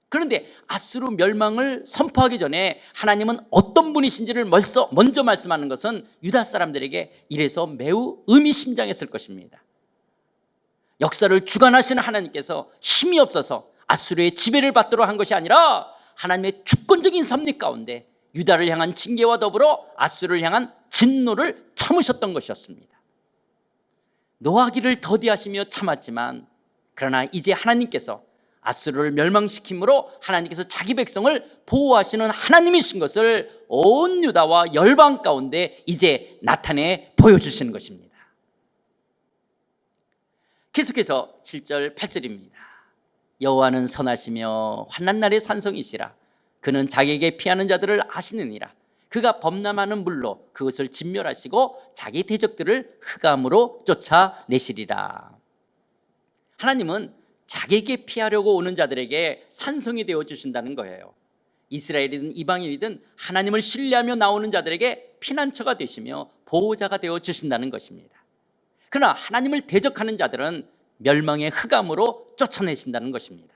그런데 아수르 멸망을 선포하기 전에 하나님은 어떤 분이신지를 먼저 말씀하는 것은 유다 사람들에게 이래서 매우 의미심장했을 것입니다. 역사를 주관하시는 하나님께서 힘이 없어서 아수르의 지배를 받도록 한 것이 아니라 하나님의 주권적인 섭리 가운데 유다를 향한 징계와 더불어 아수르를 향한 진노를 참으셨던 것이었습니다. 노하기를 더디하시며 참았지만 그러나 이제 하나님께서 아수르를 멸망시킴으로 하나님께서 자기 백성을 보호하시는 하나님이신 것을 온 유다와 열방 가운데 이제 나타내 보여주시는 것입니다. 계속해서 7절 8절입니다. 여호와는 선하시며 환난 날의 산성이시라. 그는 자기에게 피하는 자들을 아시느니라. 그가 범람하는 물로 그것을 진멸하시고 자기 대적들을 흑암으로 쫓아내시리라. 하나님은 자기에게 피하려고 오는 자들에게 산성이 되어 주신다는 거예요. 이스라엘이든 이방인이든 하나님을 신뢰하며 나오는 자들에게 피난처가 되시며 보호자가 되어 주신다는 것입니다. 그러나 하나님을 대적하는 자들은 멸망의 흑암으로 쫓아내신다는 것입니다.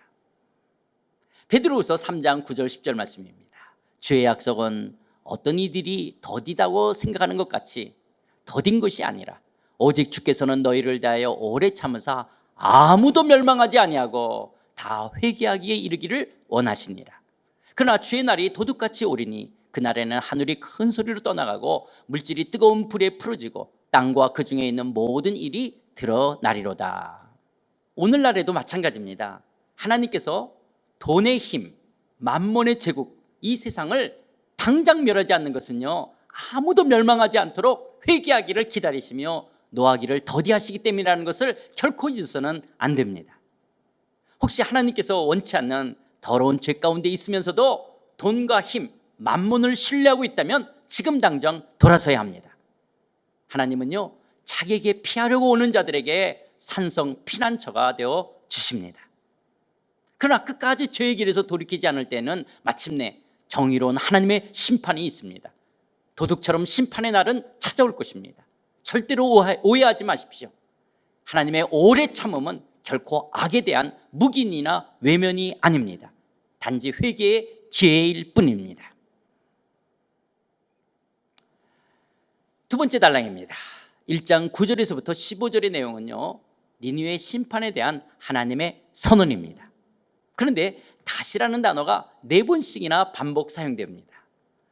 베드로후서 3장 9절 10절 말씀입니다. 주의 약속은 어떤 이들이 더디다고 생각하는 것 같이 더딘 것이 아니라 오직 주께서는 너희를 대하여 오래 참으사 아무도 멸망하지 아니하고 다 회개하기에 이르기를 원하시니라. 그러나 주의 날이 도둑같이 오리니 그날에는 하늘이 큰 소리로 떠나가고 물질이 뜨거운 불에 풀어지고 땅과 그 중에 있는 모든 일이 드러나리로다. 오늘날에도 마찬가지입니다. 하나님께서 돈의 힘, 만몬의 제국, 이 세상을 당장 멸하지 않는 것은요 아무도 멸망하지 않도록 회개하기를 기다리시며 노하기를 더디하시기 때문이라는 것을 결코 잊어서는 안 됩니다. 혹시 하나님께서 원치 않는 더러운 죄 가운데 있으면서도 돈과 힘, 만몬을 신뢰하고 있다면 지금 당장 돌아서야 합니다. 하나님은요 자기에게 피하려고 오는 자들에게 산성 피난처가 되어 주십니다. 그러나 끝까지 죄의 길에서 돌이키지 않을 때는 마침내 정의로운 하나님의 심판이 있습니다. 도둑처럼 심판의 날은 찾아올 것입니다. 절대로 오해하지 마십시오. 하나님의 오래 참음은 결코 악에 대한 묵인이나 외면이 아닙니다. 단지 회개의 기회일 뿐입니다. 두 번째 단락입니다. 1장 9절에서부터 15절의 내용은요 니느웨 심판에 대한 하나님의 선언입니다. 그런데 다시라는 단어가 4번씩이나 반복 사용됩니다.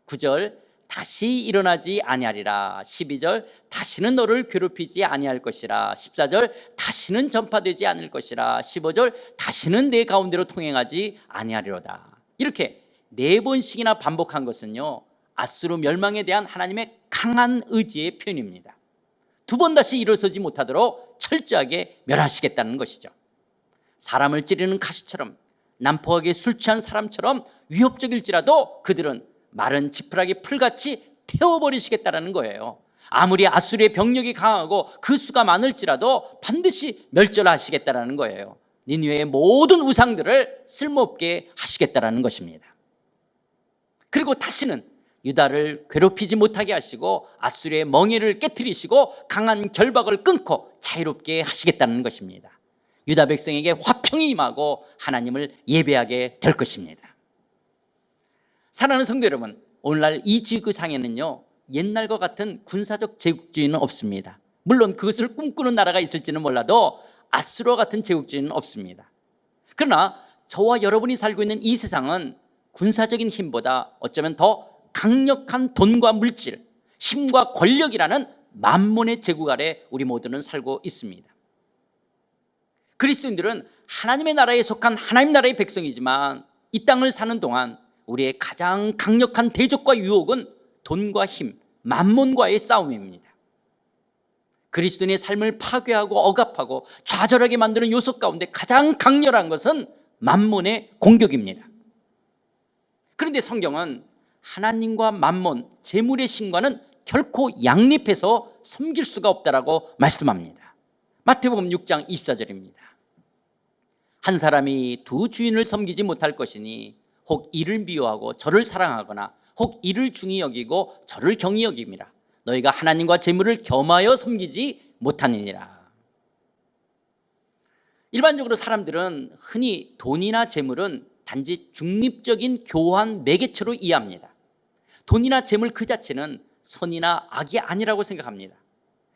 9절 다시 일어나지 아니하리라. 12절 다시는 너를 괴롭히지 아니할 것이라. 14절 다시는 전파되지 않을 것이라. 15절 다시는 내 가운데로 통행하지 아니하리로다. 이렇게 4번씩이나 반복한 것은요, 아수르 멸망에 대한 하나님의 강한 의지의 표현입니다. 2번 다시 일어서지 못하도록 철저하게 멸하시겠다는 것이죠. 사람을 찌르는 가시처럼, 난폭하게 술 취한 사람처럼 위협적일지라도 그들은 마른 지푸라기 풀같이 태워버리시겠다는 거예요. 아무리 아수르의 병력이 강하고 그 수가 많을지라도 반드시 멸절하시겠다는 거예요. 니느웨의 모든 우상들을 쓸모없게 하시겠다는 것입니다. 그리고 다시는 유다를 괴롭히지 못하게 하시고 아수르의 멍에를 깨뜨리시고 강한 결박을 끊고 자유롭게 하시겠다는 것입니다. 유다 백성에게 화평이 임하고 하나님을 예배하게 될 것입니다. 사랑하는 성도 여러분, 오늘날 이 지구상에는요, 옛날과 같은 군사적 제국주의는 없습니다. 물론 그것을 꿈꾸는 나라가 있을지는 몰라도 아수르와 같은 제국주의는 없습니다. 그러나 저와 여러분이 살고 있는 이 세상은 군사적인 힘보다 어쩌면 더 강력한 돈과 물질, 힘과 권력이라는 만몬의 제국 아래 우리 모두는 살고 있습니다. 그리스도인들은 하나님의 나라에 속한 하나님 나라의 백성이지만 이 땅을 사는 동안 우리의 가장 강력한 대적과 유혹은 돈과 힘, 만몬과의 싸움입니다. 그리스도인의 삶을 파괴하고 억압하고 좌절하게 만드는 요소 가운데 가장 강렬한 것은 만몬의 공격입니다. 그런데 성경은 하나님과 만몬, 재물의 신과는 결코 양립해서 섬길 수가 없다라고 말씀합니다. 마태복음 6장 24절입니다. 한 사람이 두 주인을 섬기지 못할 것이니 혹 이를 미워하고 저를 사랑하거나 혹 이를 중히 여기고 저를 경히 여김이라. 너희가 하나님과 재물을 겸하여 섬기지 못하느니라. 일반적으로 사람들은 흔히 돈이나 재물은 단지 중립적인 교환 매개체로 이해합니다. 돈이나 재물 그 자체는 선이나 악이 아니라고 생각합니다.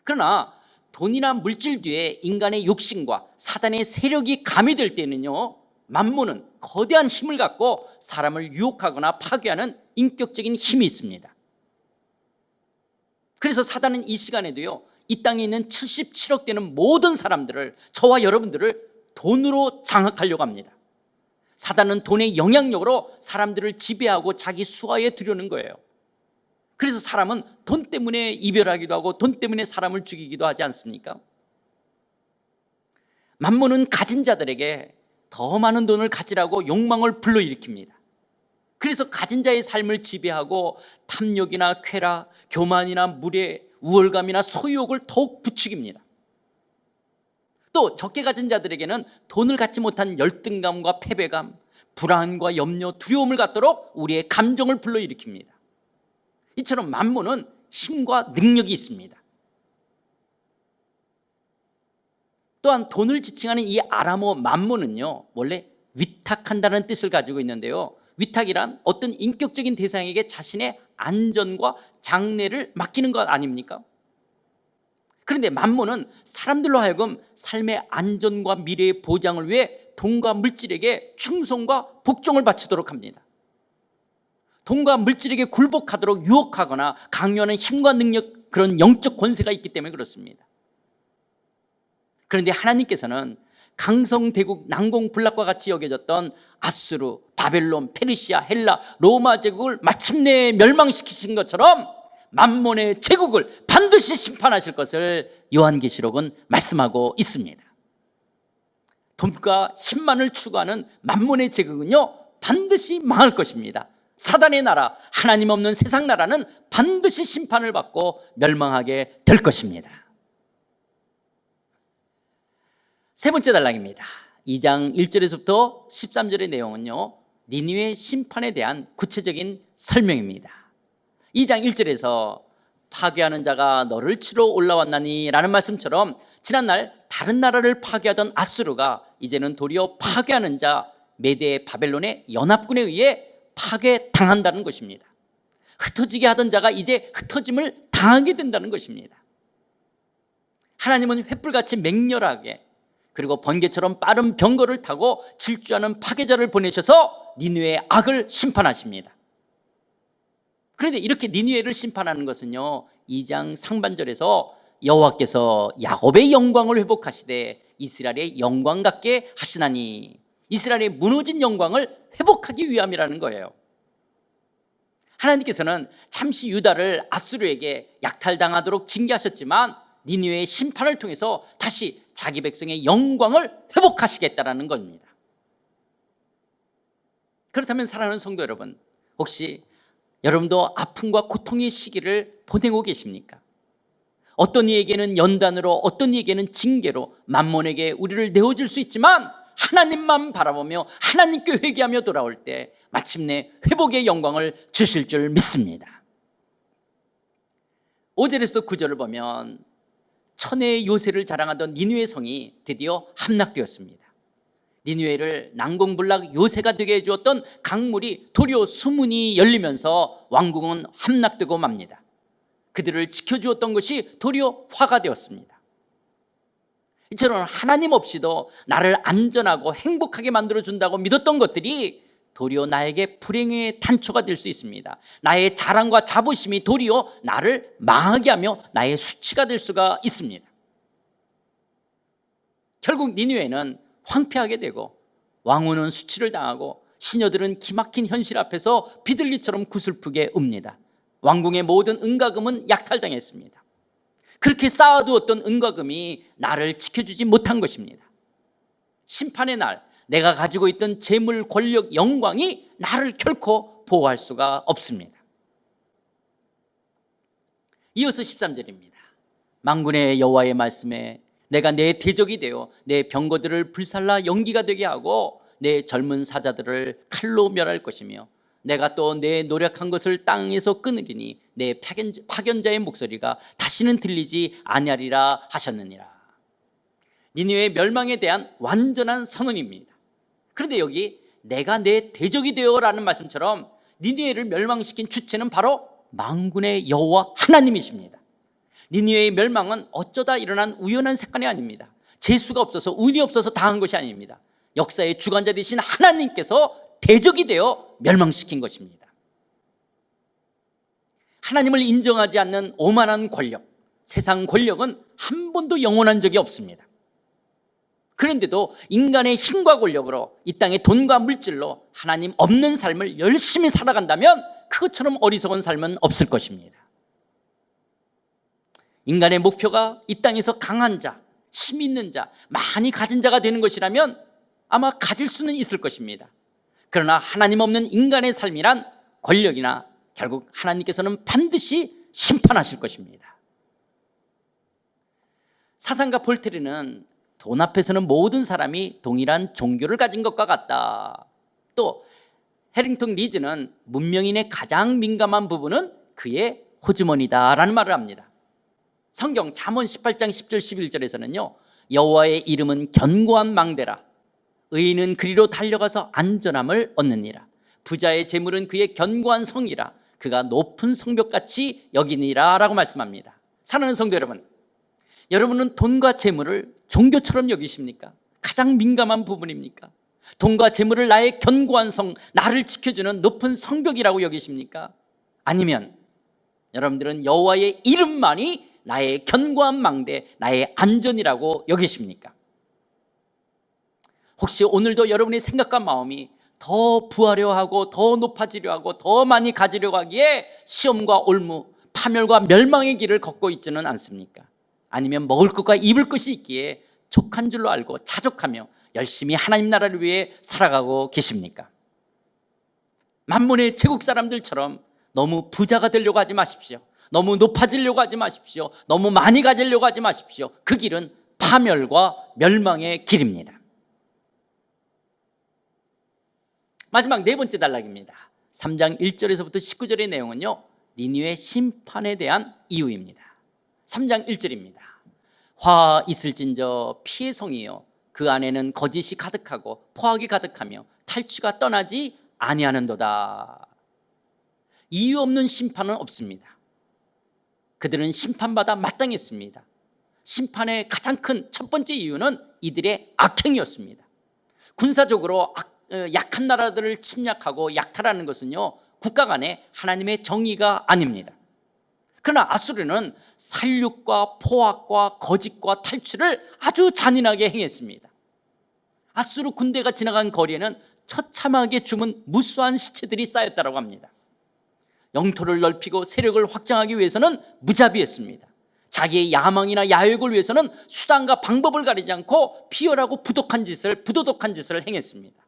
그러나 돈이나 물질 뒤에 인간의 욕심과 사단의 세력이 가미될 때는요, 만몬은 거대한 힘을 갖고 사람을 유혹하거나 파괴하는 인격적인 힘이 있습니다. 그래서 사단은 이 시간에도요, 이 땅에 있는 77억 되는 모든 사람들을, 저와 여러분들을 돈으로 장악하려고 합니다. 사단은 돈의 영향력으로 사람들을 지배하고 자기 수하에 두려는 거예요. 그래서 사람은 돈 때문에 이별하기도 하고 돈 때문에 사람을 죽이기도 하지 않습니까? 만몬은 가진 자들에게 더 많은 돈을 가지라고 욕망을 불러일으킵니다. 그래서 가진 자의 삶을 지배하고 탐욕이나 쾌락, 교만이나 무례, 우월감이나 소유욕을 더욱 부추깁니다. 또 적게 가진 자들에게는 돈을 갖지 못한 열등감과 패배감, 불안과 염려, 두려움을 갖도록 우리의 감정을 불러일으킵니다. 이처럼 만몬은 힘과 능력이 있습니다. 또한 돈을 지칭하는 이 아람어 만몬은요, 원래 위탁한다는 뜻을 가지고 있는데요, 위탁이란 어떤 인격적인 대상에게 자신의 안전과 장래를 맡기는 것 아닙니까? 그런데 만몬은 사람들로 하여금 삶의 안전과 미래의 보장을 위해 돈과 물질에게 충성과 복종을 바치도록 합니다. 돈과 물질에게 굴복하도록 유혹하거나 강요하는 힘과 능력, 그런 영적 권세가 있기 때문에 그렇습니다. 그런데 하나님께서는 강성대국 난공불락과 같이 여겨졌던 아수르, 바벨론, 페르시아, 헬라, 로마 제국을 마침내 멸망시키신 것처럼 만몬의 제국을 반드시 심판하실 것을 요한계시록은 말씀하고 있습니다. 돈과 힘만을 추구하는 만몬의 제국은요, 반드시 망할 것입니다. 사단의 나라, 하나님 없는 세상 나라는 반드시 심판을 받고 멸망하게 될 것입니다. 세 번째 단락입니다. 2장 1절에서부터 13절의 내용은요, 니느웨 심판에 대한 구체적인 설명입니다. 2장 1절에서 파괴하는 자가 너를 치러 올라왔나니 라는 말씀처럼 지난날 다른 나라를 파괴하던 아수르가 이제는 도리어 파괴하는 자 메대 바벨론의 연합군에 의해 파괴당한다는 것입니다. 흩어지게 하던 자가 이제 흩어짐을 당하게 된다는 것입니다. 하나님은 횃불같이 맹렬하게 그리고 번개처럼 빠른 병거를 타고 질주하는 파괴자를 보내셔서 니느웨의 악을 심판하십니다. 그런데 이렇게 니느웨를 심판하는 것은요, 2장 상반절에서 여호와께서 야곱의 영광을 회복하시되 이스라엘의 영광 같게 하시나니, 이스라엘의 무너진 영광을 회복하기 위함이라는 거예요. 하나님께서는 잠시 유다를 아수르에게 약탈당하도록 징계하셨지만 니느웨의 심판을 통해서 다시 자기 백성의 영광을 회복하시겠다라는 겁니다. 그렇다면 사랑하는 성도 여러분, 혹시 여러분도 아픔과 고통의 시기를 보내고 계십니까? 어떤 이에게는 연단으로, 어떤 이에게는 징계로 만몬에게 우리를 내어줄 수 있지만 하나님만 바라보며 하나님께 회개하며 돌아올 때 마침내 회복의 영광을 주실 줄 믿습니다. 5절에서도 9절을 보면 천혜의 요새를 자랑하던 니느웨 성이 드디어 함락되었습니다. 니느웨를 난공불락 요새가 되게 해주었던 강물이 도리어 수문이 열리면서 왕궁은 함락되고 맙니다. 그들을 지켜주었던 것이 도리어 화가 되었습니다. 이처럼 하나님 없이도 나를 안전하고 행복하게 만들어준다고 믿었던 것들이 도리어 나에게 불행의 단초가 될 수 있습니다. 나의 자랑과 자부심이 도리어 나를 망하게 하며 나의 수치가 될 수가 있습니다. 결국 니느웨는 황폐하게 되고 왕후는 수치를 당하고 시녀들은 기막힌 현실 앞에서 비둘기처럼 구슬프게 웁니다. 왕궁의 모든 은과금은 약탈당했습니다. 그렇게 쌓아두었던 은과금이 나를 지켜주지 못한 것입니다. 심판의 날 내가 가지고 있던 재물, 권력, 영광이 나를 결코 보호할 수가 없습니다. 이어서 13절입니다. 만군의 여호와의 말씀에 내가 내 대적이 되어 내 병거들을 불살라 연기가 되게 하고 내 젊은 사자들을 칼로 멸할 것이며 내가 또 내 노력한 것을 땅에서 끊으리니 내 파견자의 목소리가 다시는 들리지 아니하리라 하셨느니라. 니느웨의 멸망에 대한 완전한 선언입니다. 그런데 여기 내가 내 대적이 되어라는 말씀처럼 니느웨를 멸망시킨 주체는 바로 만군의 여호와 하나님이십니다. 니느웨의 멸망은 어쩌다 일어난 우연한 사건이 아닙니다. 재수가 없어서, 운이 없어서 당한 것이 아닙니다. 역사의 주관자 되신 하나님께서 대적이 되어 멸망시킨 것입니다. 하나님을 인정하지 않는 오만한 권력, 세상 권력은 한 번도 영원한 적이 없습니다. 그런데도 인간의 힘과 권력으로 이 땅의 돈과 물질로 하나님 없는 삶을 열심히 살아간다면 그것처럼 어리석은 삶은 없을 것입니다. 인간의 목표가 이 땅에서 강한 자, 힘 있는 자, 많이 가진 자가 되는 것이라면 아마 가질 수는 있을 것입니다. 그러나 하나님 없는 인간의 삶이란 권력이나 결국 하나님께서는 반드시 심판하실 것입니다. 사상가 볼테르는 돈 앞에서는 모든 사람이 동일한 종교를 가진 것과 같다. 또 해링턴 리즈는 문명인의 가장 민감한 부분은 그의 호주머니다라는 말을 합니다. 성경 잠언 18장 10절 11절에서는요, 여호와의 이름은 견고한 망대라. 의인은 그리로 달려가서 안전함을 얻느니라. 부자의 재물은 그의 견고한 성이라. 그가 높은 성벽같이 여기니라 라고 말씀합니다. 사랑하는 성도 여러분, 여러분은 돈과 재물을 종교처럼 여기십니까? 가장 민감한 부분입니까? 돈과 재물을 나의 견고한 성, 나를 지켜주는 높은 성벽이라고 여기십니까? 아니면 여러분들은 여호와의 이름만이 나의 견고한 망대, 나의 안전이라고 여기십니까? 혹시 오늘도 여러분의 생각과 마음이 더 부하려 하고 더 높아지려 하고 더 많이 가지려고 하기에 시험과 올무, 파멸과 멸망의 길을 걷고 있지는 않습니까? 아니면 먹을 것과 입을 것이 있기에 족한 줄로 알고 자족하며 열심히 하나님 나라를 위해 살아가고 계십니까? 만문의 제국 사람들처럼 너무 부자가 되려고 하지 마십시오. 너무 높아지려고 하지 마십시오. 너무 많이 가지려고 하지 마십시오. 그 길은 파멸과 멸망의 길입니다. 마지막 네 번째 단락입니다. 3장 1절에서부터 19절의 내용은요, 니느웨 심판에 대한 이유입니다. 3장 1절입니다. 화 있을진저 피의 성이요 그 안에는 거짓이 가득하고 포악이 가득하며 탈취가 떠나지 아니하는도다. 이유 없는 심판은 없습니다. 그들은 심판받아 마땅했습니다. 심판의 가장 큰 첫 번째 이유는 이들의 악행이었습니다. 군사적으로 약한 나라들을 침략하고 약탈하는 것은요, 국가 간에 하나님의 정의가 아닙니다. 그러나 아수르는 살육과 포악과 거짓과 탈취를 아주 잔인하게 행했습니다. 아수르 군대가 지나간 거리에는 처참하게 죽은 무수한 시체들이 쌓였다고 합니다. 영토를 넓히고 세력을 확장하기 위해서는 무자비했습니다. 자기의 야망이나 야욕을 위해서는 수단과 방법을 가리지 않고 비열하고 부도덕한 짓을 행했습니다.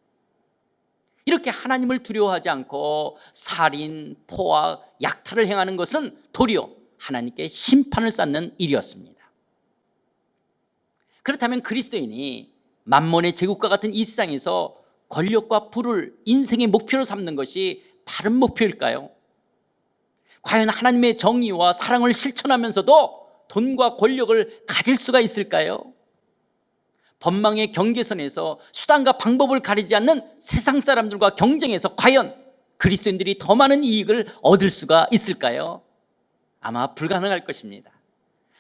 이렇게 하나님을 두려워하지 않고 살인, 포악, 약탈을 행하는 것은 도리어 하나님께 심판을 쌓는 일이었습니다. 그렇다면 그리스도인이 만몬의 제국과 같은 이 세상에서 권력과 부를 인생의 목표로 삼는 것이 바른 목표일까요? 과연 하나님의 정의와 사랑을 실천하면서도 돈과 권력을 가질 수가 있을까요? 법망의 경계선에서 수단과 방법을 가리지 않는 세상 사람들과 경쟁해서 과연 그리스도인들이 더 많은 이익을 얻을 수가 있을까요? 아마 불가능할 것입니다.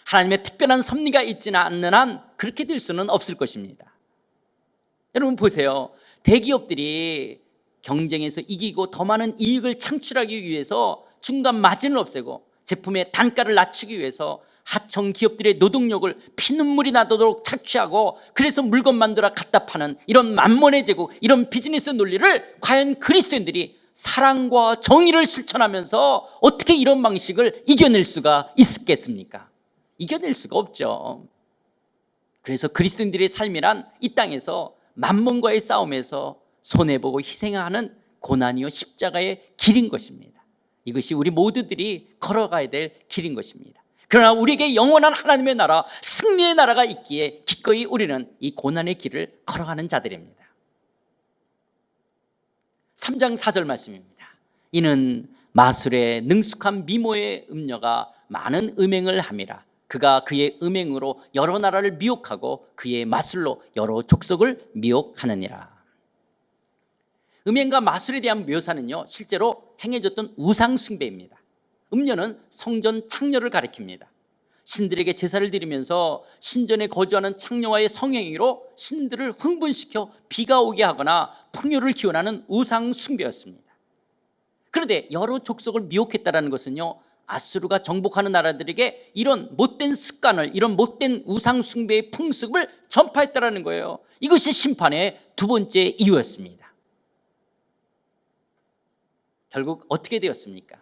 하나님의 특별한 섭리가 있지는 않는 한 그렇게 될 수는 없을 것입니다. 여러분 보세요. 대기업들이 경쟁에서 이기고 더 많은 이익을 창출하기 위해서 중간 마진을 없애고 제품의 단가를 낮추기 위해서 하청 기업들의 노동력을 피눈물이 나도록 착취하고 그래서 물건 만들어 갖다 파는 이런 만몬의 제국, 이런 비즈니스 논리를 과연 그리스도인들이 사랑과 정의를 실천하면서 어떻게 이런 방식을 이겨낼 수가 있겠습니까? 이겨낼 수가 없죠. 그래서 그리스도인들의 삶이란 이 땅에서 만몬과의 싸움에서 손해보고 희생하는 고난이요 십자가의 길인 것입니다. 이것이 우리 모두들이 걸어가야 될 길인 것입니다. 그러나 우리에게 영원한 하나님의 나라, 승리의 나라가 있기에 기꺼이 우리는 이 고난의 길을 걸어가는 자들입니다. 3장 4절 말씀입니다. 이는 마술의 능숙한 미모의 음녀가 많은 음행을 함이라. 그가 그의 음행으로 여러 나라를 미혹하고 그의 마술로 여러 족속을 미혹하느니라. 음행과 마술에 대한 묘사는요, 실제로 행해졌던 우상 숭배입니다. 음녀는 성전 창녀를 가리킵니다. 신들에게 제사를 드리면서 신전에 거주하는 창녀와의 성행위로 신들을 흥분시켜 비가 오게 하거나 풍요를 기원하는 우상 숭배였습니다. 그런데 여러 족속을 미혹했다는 것은요, 아수르가 정복하는 나라들에게 이런 못된 습관을, 이런 못된 우상 숭배의 풍습을 전파했다는 거예요. 이것이 심판의 두 번째 이유였습니다. 결국 어떻게 되었습니까?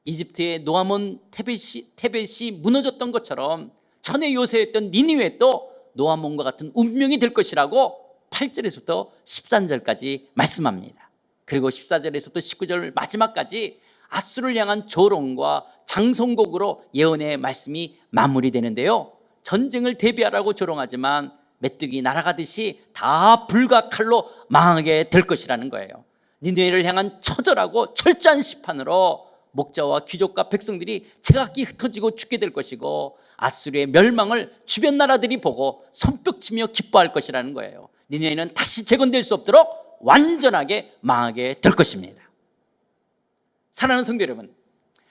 이집트의 노아몬 테벳이 무너졌던 것처럼 전에 요새였던 니느웨도 노아몬과 같은 운명이 될 것이라고 8절에서부터 13절까지 말씀합니다. 그리고 14절에서부터 19절 마지막까지 아수르를 향한 조롱과 장송곡으로 예언의 말씀이 마무리되는데요, 전쟁을 대비하라고 조롱하지만 메뚜기 날아가듯이 다 불과 칼로 망하게 될 것이라는 거예요. 니느웨를 향한 처절하고 철저한 심판으로 목자와 귀족과 백성들이 제각기 흩어지고 죽게 될 것이고, 아수르의 멸망을 주변 나라들이 보고 손뼉치며 기뻐할 것이라는 거예요. 니느웨는 다시 재건될 수 없도록 완전하게 망하게 될 것입니다. 사랑하는 성도 여러분,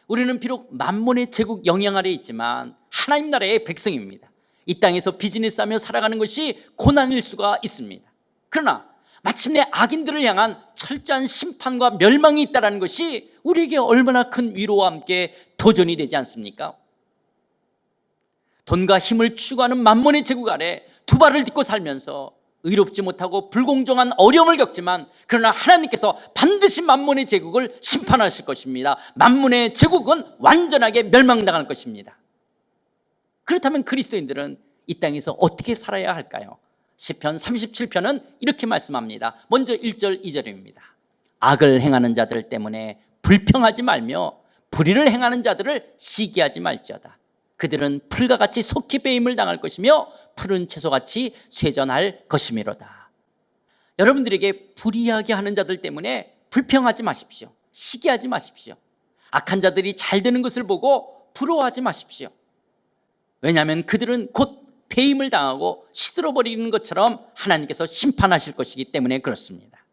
우리는 비록 만몬의 제국 영향 아래 있지만 하나님 나라의 백성입니다. 이 땅에서 비즈니스하며 살아가는 것이 고난일 수가 있습니다. 그러나 마침내 악인들을 향한 철저한 심판과 멸망이 있다는 것이 우리에게 얼마나 큰 위로와 함께 도전이 되지 않습니까? 돈과 힘을 추구하는 만몬의 제국 아래 두 발을 딛고 살면서 의롭지 못하고 불공정한 어려움을 겪지만, 그러나 하나님께서 반드시 만몬의 제국을 심판하실 것입니다. 만몬의 제국은 완전하게 멸망당할 것입니다. 그렇다면 그리스도인들은 이 땅에서 어떻게 살아야 할까요? 시편 37편은 이렇게 말씀합니다. 먼저 1절 2절입니다. 악을 행하는 자들 때문에 불평하지 말며 불의를 행하는 자들을 시기하지 말지어다. 그들은 풀과 같이 속히 배임을 당할 것이며 푸른 채소같이 쇠전할 것이미로다. 여러분들에게 불의하게 하는 자들 때문에 불평하지 마십시오. 시기하지 마십시오. 악한 자들이 잘 되는 것을 보고 부러워하지 마십시오. 왜냐하면 그들은 곧 배임을 당하고 시들어버리는 것처럼 하나님께서 심판하실 것이기 때문에 그렇습니다.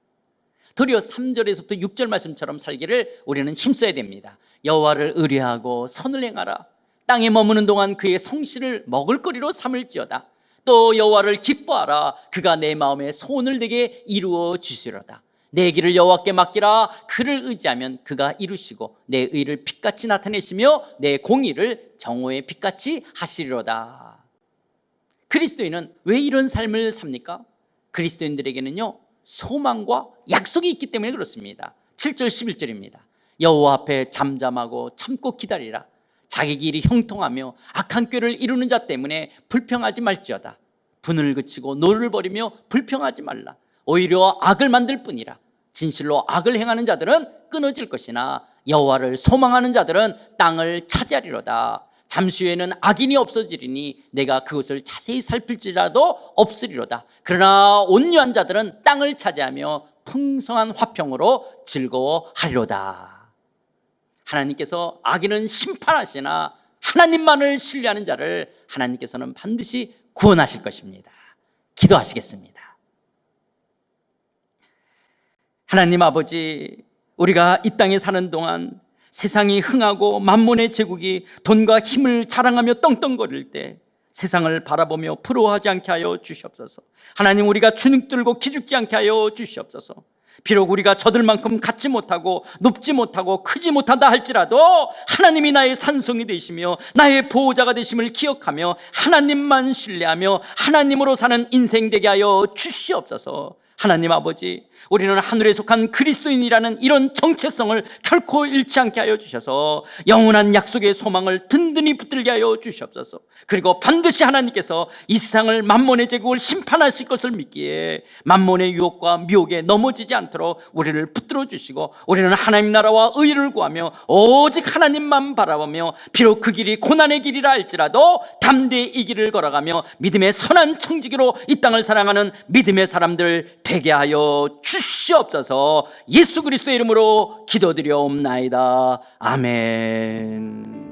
도리어 3절에서부터 6절 말씀처럼 살기를 우리는 힘써야 됩니다. 여호와를 의뢰하고 선을 행하라. 땅에 머무는 동안 그의 성실을 먹을거리로 삼을지어다. 또 여호와를 기뻐하라. 그가 내 마음에 소원을 내게 이루어 주시리로다. 내 길을 여호와께 맡기라. 그를 의지하면 그가 이루시고 내 의를 빛같이 나타내시며 내 공의를 정오의 빛같이 하시리로다. 그리스도인은 왜 이런 삶을 삽니까? 그리스도인들에게는요, 소망과 약속이 있기 때문에 그렇습니다. 7절 11절입니다. 여호와 앞에 잠잠하고 참고 기다리라. 자기 길이 형통하며 악한 꾀를 이루는 자 때문에 불평하지 말지어다. 분을 그치고 노를 버리며 불평하지 말라. 오히려 악을 만들 뿐이라. 진실로 악을 행하는 자들은 끊어질 것이나 여호와를 소망하는 자들은 땅을 차지하리로다. 잠시 후에는 악인이 없어지리니 내가 그것을 자세히 살필지라도 없으리로다. 그러나 온유한 자들은 땅을 차지하며 풍성한 화평으로 즐거워하리로다. 하나님께서 악인은 심판하시나 하나님만을 신뢰하는 자를 하나님께서는 반드시 구원하실 것입니다. 기도하시겠습니다. 하나님 아버지, 우리가 이 땅에 사는 동안 세상이 흥하고 만몬의 제국이 돈과 힘을 자랑하며 떵떵거릴 때 세상을 바라보며 부러워하지 않게 하여 주시옵소서. 하나님, 우리가 주눅 들고 기죽지 않게 하여 주시옵소서. 비록 우리가 저들만큼 갖지 못하고 높지 못하고 크지 못한다 할지라도 하나님이 나의 산성이 되시며 나의 보호자가 되심을 기억하며 하나님만 신뢰하며 하나님으로 사는 인생 되게 하여 주시옵소서. 하나님 아버지, 우리는 하늘에 속한 그리스도인이라는 이런 정체성을 결코 잃지 않게 하여 주셔서 영원한 약속의 소망을 든든히 붙들게 하여 주시옵소서. 그리고 반드시 하나님께서 이 세상을 만몬의 제국을 심판하실 것을 믿기에 만몬의 유혹과 미혹에 넘어지지 않도록 우리를 붙들어 주시고, 우리는 하나님 나라와 의를 구하며 오직 하나님만 바라보며 비록 그 길이 고난의 길이라 할지라도 담대히 이 길을 걸어가며 믿음의 선한 청지기로 이 땅을 사랑하는 믿음의 사람들 되게 하여 주시옵소서. 예수 그리스도의 이름으로 기도드려옵나이다. 아멘.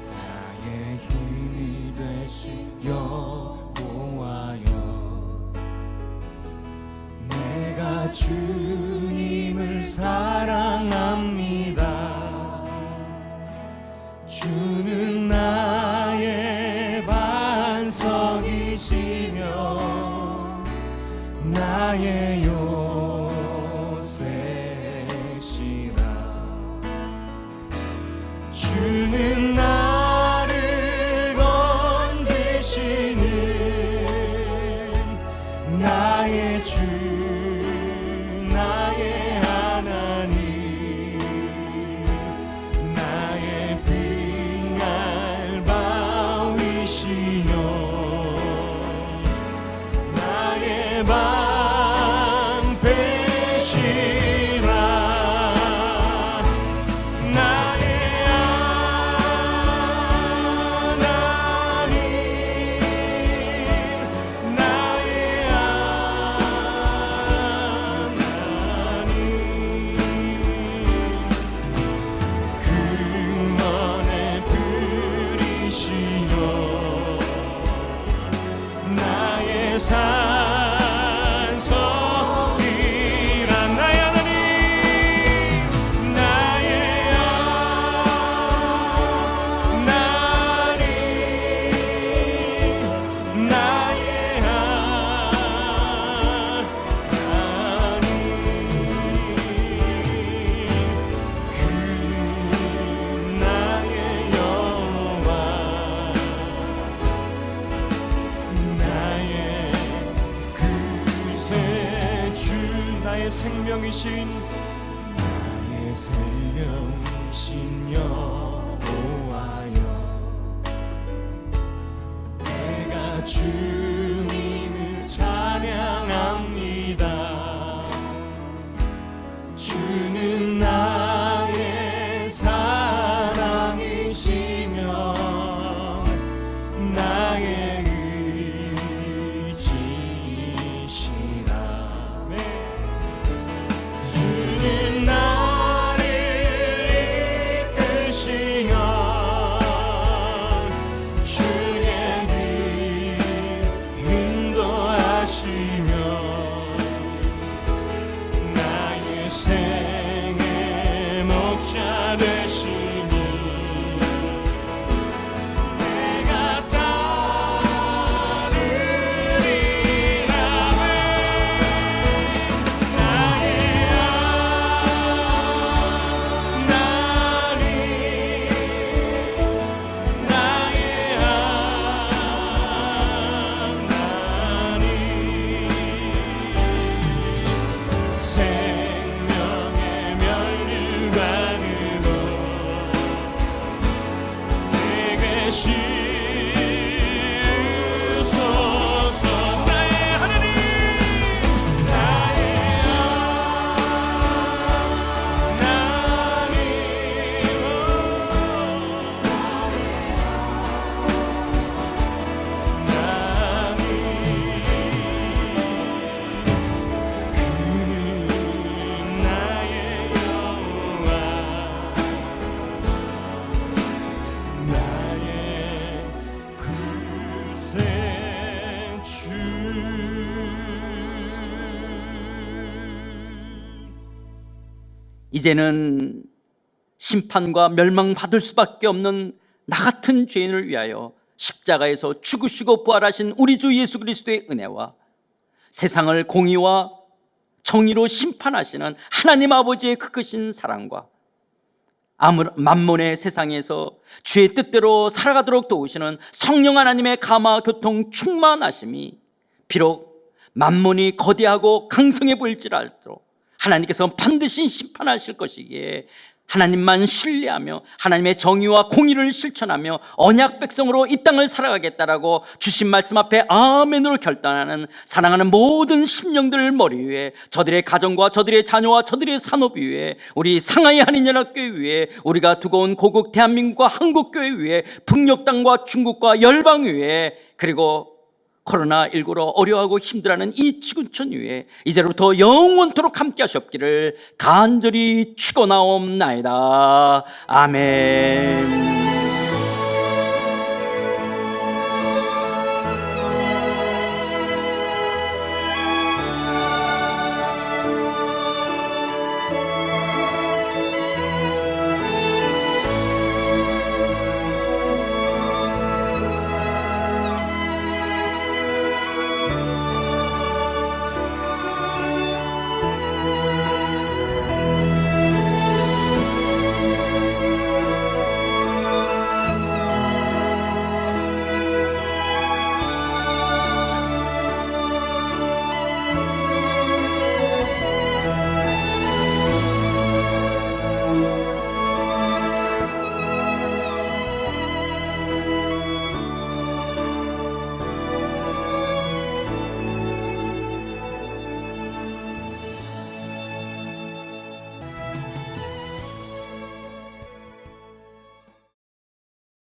나의 힘이 되신 여호와여, 내가 주님을 사랑합니다. 주는 나의 반석이시며 나의 요새시라. 주는 나를 건지시는 나의 주, 나의 하나님, 나의 빛날 바위시며 나의 방패시라. 나의 하나님, 나의 하나님, 근원의 불이시여 나의 산성이라. 나의 하나님, 나의 하나님, 나의 하나님, 나의 여호와, 나의 구세주, 나의 생명이신, 나의 생명이신 여호와여, 내가 주님을 찬양합니다. 주는 나의 사랑이시며 나의 의지시라. 네. 주는 나를 이끄시며 주의 길 인도하시며 나의 생의 목자 되시니 내가 따르리라. 나의 하나님, 나의 이제는 심판과 멸망받을 수밖에 없는 나 같은 죄인을 위하여 십자가에서 죽으시고 부활하신 우리 주 예수 그리스도의 은혜와 세상을 공의와 정의로 심판하시는 하나님 아버지의 그 크신 사랑과 만몬의 세상에서 주의 뜻대로 살아가도록 도우시는 성령 하나님의 감화 교통 충만하심이 비록 만몬이 거대하고 강성해 보일지라도 하나님께서 반드시 심판하실 것이기에 하나님만 신뢰하며 하나님의 정의와 공의를 실천하며 언약 백성으로 이 땅을 살아가겠다라고 주신 말씀 앞에 아멘으로 결단하는 사랑하는 모든 심령들 머리 위에, 저들의 가정과 저들의 자녀와 저들의 산업 위에, 우리 상하이 한인연합교회 위에, 우리가 두고 온 고국 대한민국과 한국교회 위에, 북녘 땅과 중국과 열방 위에, 그리고 코로나19로 어려워하고 힘들어하는 이 지구촌 위에 이제로부터 영원토록 함께 하셨기를 간절히 축원하옵나이다. 아멘.